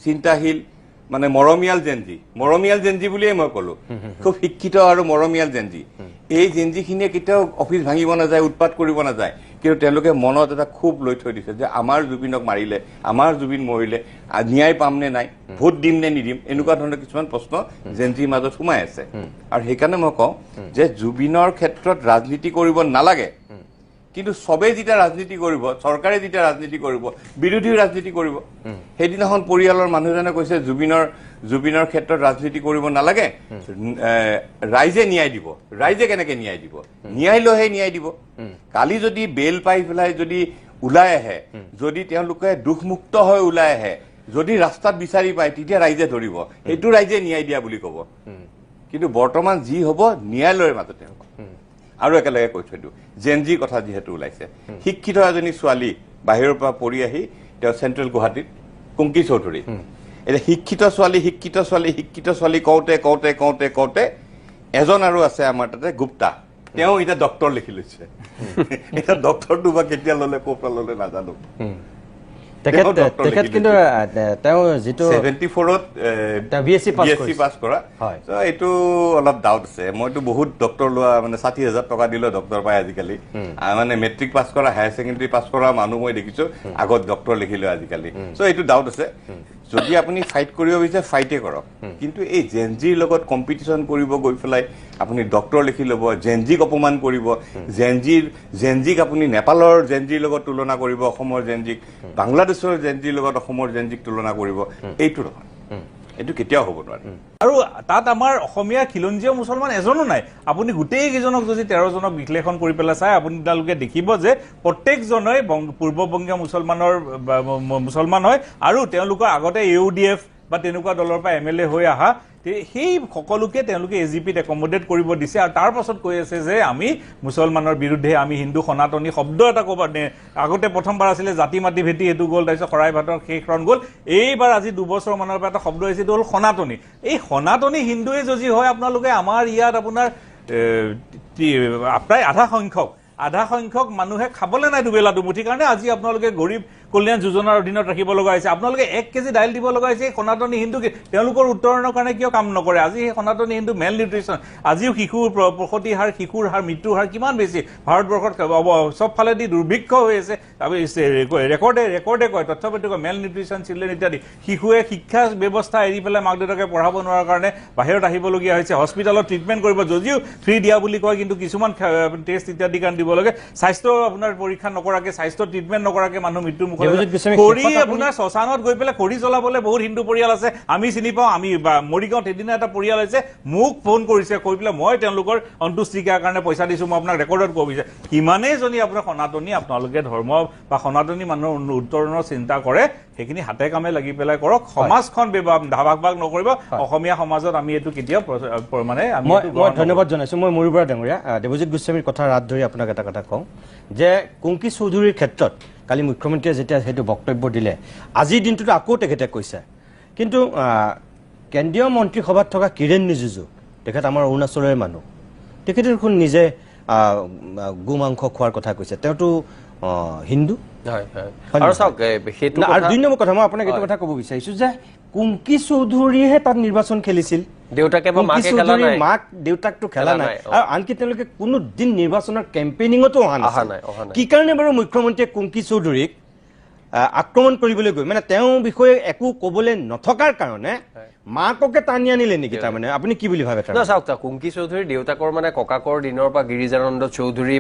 চিন্তাশীল মানে মৰমীয়াল জেনজি বুলিয়ে মই ক'লো খুব শিক্ষিত আৰু মৰমীয়াল জেনজি এই জেনজিখিনিয়ে কেতিয়াও অফিচ ভাঙিব নাযায় উৎপাত কৰিব নাযায় কিন্তু তেওঁলোকে মনত এটা খুব লৈ থৈ দিছে যে আমাৰ জুবিনক মাৰিলে আমাৰ জুবিন মৰিলে ন্যায় পাম নে নাই ভোট দিম নে নিদিম এনেকুৱা ধৰণৰ কিছুমান প্ৰশ্ন জেনজিৰ মাজত সোমাই আছে আৰু সেইকাৰণে মই কওঁ যে জুবিনৰ ক্ষেত্ৰত ৰাজনীতি কৰিব নালাগে কিন্তু সবে যেতিয়া ৰাজনীতি কৰিব চৰকাৰে যেতিয়া ৰাজনীতি কৰিব বিৰোধী ৰাজনীতি কৰিব সেইদিনাখন পৰিয়ালৰ মানুহজনে কৈছে জুবিনৰ ক্ষেত্ৰত ৰাজনীতি কৰিব নালাগে ৰাইজে ন্যায় দিব ৰাইজে কেনেকৈ ন্যায় দিব ন্যায় লৈহে ন্যায় দিব কালি যদি বেল পাই পেলাই যদি ওলাই আহে যদি তেওঁলোকে দুখমুক্ত হৈ ওলাই আহে যদি ৰাস্তাত বিচাৰি পায় তেতিয়া ৰাইজে ধৰিব সেইটো ৰাইজে ন্যায় দিয়া বুলি ক'ব কিন্তু বৰ্তমান যি হ'ব ন্যায়ালয়ৰ মাজতে হ'ব আৰু একেলগে কৈ থৈ দিওঁ জেনজিৰ কথা যিহেতু ওলাইছে শিক্ষিত এজনী ছোৱালী বাহিৰৰ পৰা পঢ়ি আহি তেওঁ চেণ্ট্ৰেল গুৱাহাটীত কুংকি চৌধুৰী এতিয়া শিক্ষিত ছোৱালী কওঁতে এজন আৰু আছে আমাৰ তাতে গুপ্তা তেওঁ এতিয়া ডক্টৰ লিখি লৈছে এতিয়া ডক্টৰটো বা কেতিয়া ল'লে ক'ৰ পৰা ল'লে নাজানো তেখেত কিন্তু তেওঁ যিটো 74ত BSc পাছ কৰা এইটো অলপ ডাউট আছে মইতো বহুত ডক্টৰ লোৱা মানে 60,000 টকা দিলে ডক্টৰ পায় আজিকালি মানে মেট্ৰিক পাছ কৰা হায়াৰ ছেকেণ্ডেৰী পাছ কৰা মানুহ মই দেখিছো আগত ডক্টৰ লিখিলো আজিকালি চ' এইটো ডাউট আছে যদি আপুনি ফাইট কৰিব বিচাৰে ফাইটে কৰক কিন্তু এই জেনজিৰ লগত কম্পিটিশ্যন কৰিব গৈ পেলাই আপুনি ডক্টৰ লিখি ল'ব জেনজিক অপমান কৰিব জেনজিক আপুনি নেপালৰ জেনজিৰ লগত তুলনা কৰিব অসমৰ জেনজিক বাংলাদেশৰ জেনজিৰ লগত অসমৰ জেনজিক তুলনা কৰিব এইটো নহয় এইটো কেতিয়াও হ'ব নোৱাৰে আৰু তাত আমাৰ অসমীয়া খিলঞ্জীয়া মুছলমান এজনো নাই আপুনি গোটেইকেইজনক যদি 13 জনক বিশ্লেষণ কৰি পেলাই চাই আপুনি তেওঁলোকে দেখিব যে প্ৰত্যেকজনেই পূৰ্ববংগীয় মুছলমান হয় আৰু তেওঁলোকৰ আগতে AUDF বা তেনেকুৱা দলৰ পৰা MLA হৈ আহা সেই সকলোকে তেওঁলোকে AGPত একমোডেট কৰিব দিছে আৰু তাৰ পাছত কৈ আছে যে আমি মুছলমানৰ বিৰুদ্ধে আমি হিন্দু সনাতনী শব্দ এটা ক'ব আগতে প্ৰথমবাৰ আছিলে জাতি মাটি ভেটি এইটো গ'ল তাৰপিছত শৰাই ভাতৰ শেষৰণ গ'ল এইবাৰ আজি 2 বছৰ মানৰ পৰা এটা শব্দ আহিছে এইটো হ'ল সনাতনী এই সনাতনী হিন্দুৱে যদি হয় আপোনালোকে আমাৰ ইয়াত আপোনাৰ প্ৰায় আধা সংখ্যক মানুহে খাবলৈ নাই দুবেলা দুমুঠি কাৰণে আজি আপোনালোকে গৰীব কল্যাণ যোজনাৰ অধীনত ৰাখিব লগা হৈছে আপোনালোকে 1 কেজি দাইল দিব লগা হৈছে সনাতনী হিন্দুকে তেওঁলোকৰ উত্তৰণৰ কাৰণে কিয় কাম নকৰে আজি সেই সনাতনী হিন্দু মেল নিউট্ৰিশ্যন আজিও শিশুৰ প্ৰসূতি হাৰ শিশুৰ হাৰ মৃত্যুৰ হাৰ কিমান বেছি ভাৰতবৰ্ষত চবফালেদি দুৰ্ভিক্ষ হৈ আছে ৰেকৰ্ডে কয় তথ্যপাতি কয় মেল নিউট্ৰিশ্যন চিলড্ৰেন ইত্যাদি শিশুৱে শিক্ষা ব্যৱস্থা এৰি পেলাই মাক দেউতাকে পঢ়াব নোৱাৰাৰ কাৰণে বাহিৰত আহিবলগীয়া হৈছে হস্পিটেলত ট্ৰিটমেণ্ট কৰিব যদিও ফ্ৰী দিয়া বুলি কয় কিন্তু কিছুমান টেষ্ট ইত্যাদি কাৰণ দিব লাগে স্বাস্থ্য আপোনাৰ পৰীক্ষা নকৰাকে স্বাস্থ্য ট্ৰিটমেণ্ট নকৰাকে মানুহ মৃত্যু খৰি আপোনাৰ শ্মশানত গৈ পেলাই খৰি জ্বলাবলৈ বহুত হিন্দু পৰিয়াল আছে আমি চিনি পাওঁ আমি মৰিগাঁৱত এদিনা এটা পৰিয়াল আছে মোক ফোন কৰিছে কৈ পেলাই মই তেওঁলোকৰ অন্তুষ্টিকাৰ কাৰণে পইচা দিছো মই আপোনাক ৰেকৰ্ডত ক'ব বিচাৰিছো কিমানেই যদি আপোনাৰ সনাতনী আপোনালোকে ধৰ্ম বা সনাতনী মানুহৰ উত্তৰণৰ চিন্তা কৰে সেইখিনি হাতে কামে লাগি পেলাই কৰক সমাজখন ভাগ নকৰিব অসমীয়া সমাজত আমি এইটো কেতিয়াও মানে মই ধন্যবাদ জনাইছো মই মৰিবৰা ডাঙৰীয়া দেৱজিৎ গোস্বামীৰ কথা ৰাত ধৰি আপোনাক এটা কথা কওঁ যে কুংকি চৌধুৰীৰ ক্ষেত্ৰত কালি মুখ্যমন্ত্ৰীয়ে যেতিয়া সেইটো বক্তব্য দিলে আজিৰ দিনটোতো আকৌ তেখেতে কৈছে কিন্তু কেন্দ্ৰীয় মন্ত্ৰীসভাত থকা কিৰেণ ৰিজিজু তেখেত আমাৰ অৰুণাচলৰে মানুহ তেখেতে দেখোন নিজে গো মাংস খোৱাৰ কথা কৈছে তেওঁতো হিন্দু আৰু চাওক সেইটো আৰু 2 নম্বৰ কথা মই আপোনাক এইটো কথা ক'ব বিচাৰিছো যে কুংকি চৌধুৰীহে তাত নিৰ্বাচন খেলিছিল দেউতাকে বা মাকে খেলা নাই মাক দেউতাকটো খেলা নাই আৰু আনকি তেওঁলোকে কোনো দিন নিৰ্বাচনৰ কেম্পেইনিঙতো অহা নাই কি কাৰণে বাৰু মুখ্যমন্ত্ৰীয়ে কুংকি চৌধুৰীক আক্ৰমণ কৰিবলৈ গৈ মানে তেওঁৰ বিষয়ে একো ক'বলৈ নথকাৰ কাৰণে মাককে টানি আনিলে নেকি তাৰমানে আপুনি কি বুলি ভাবে চাওক কুংকি চৌধুৰীৰ দেউতাকৰ মানে ককাকৰ দিনৰ পৰা গিৰিজানন্দ চৌধুৰী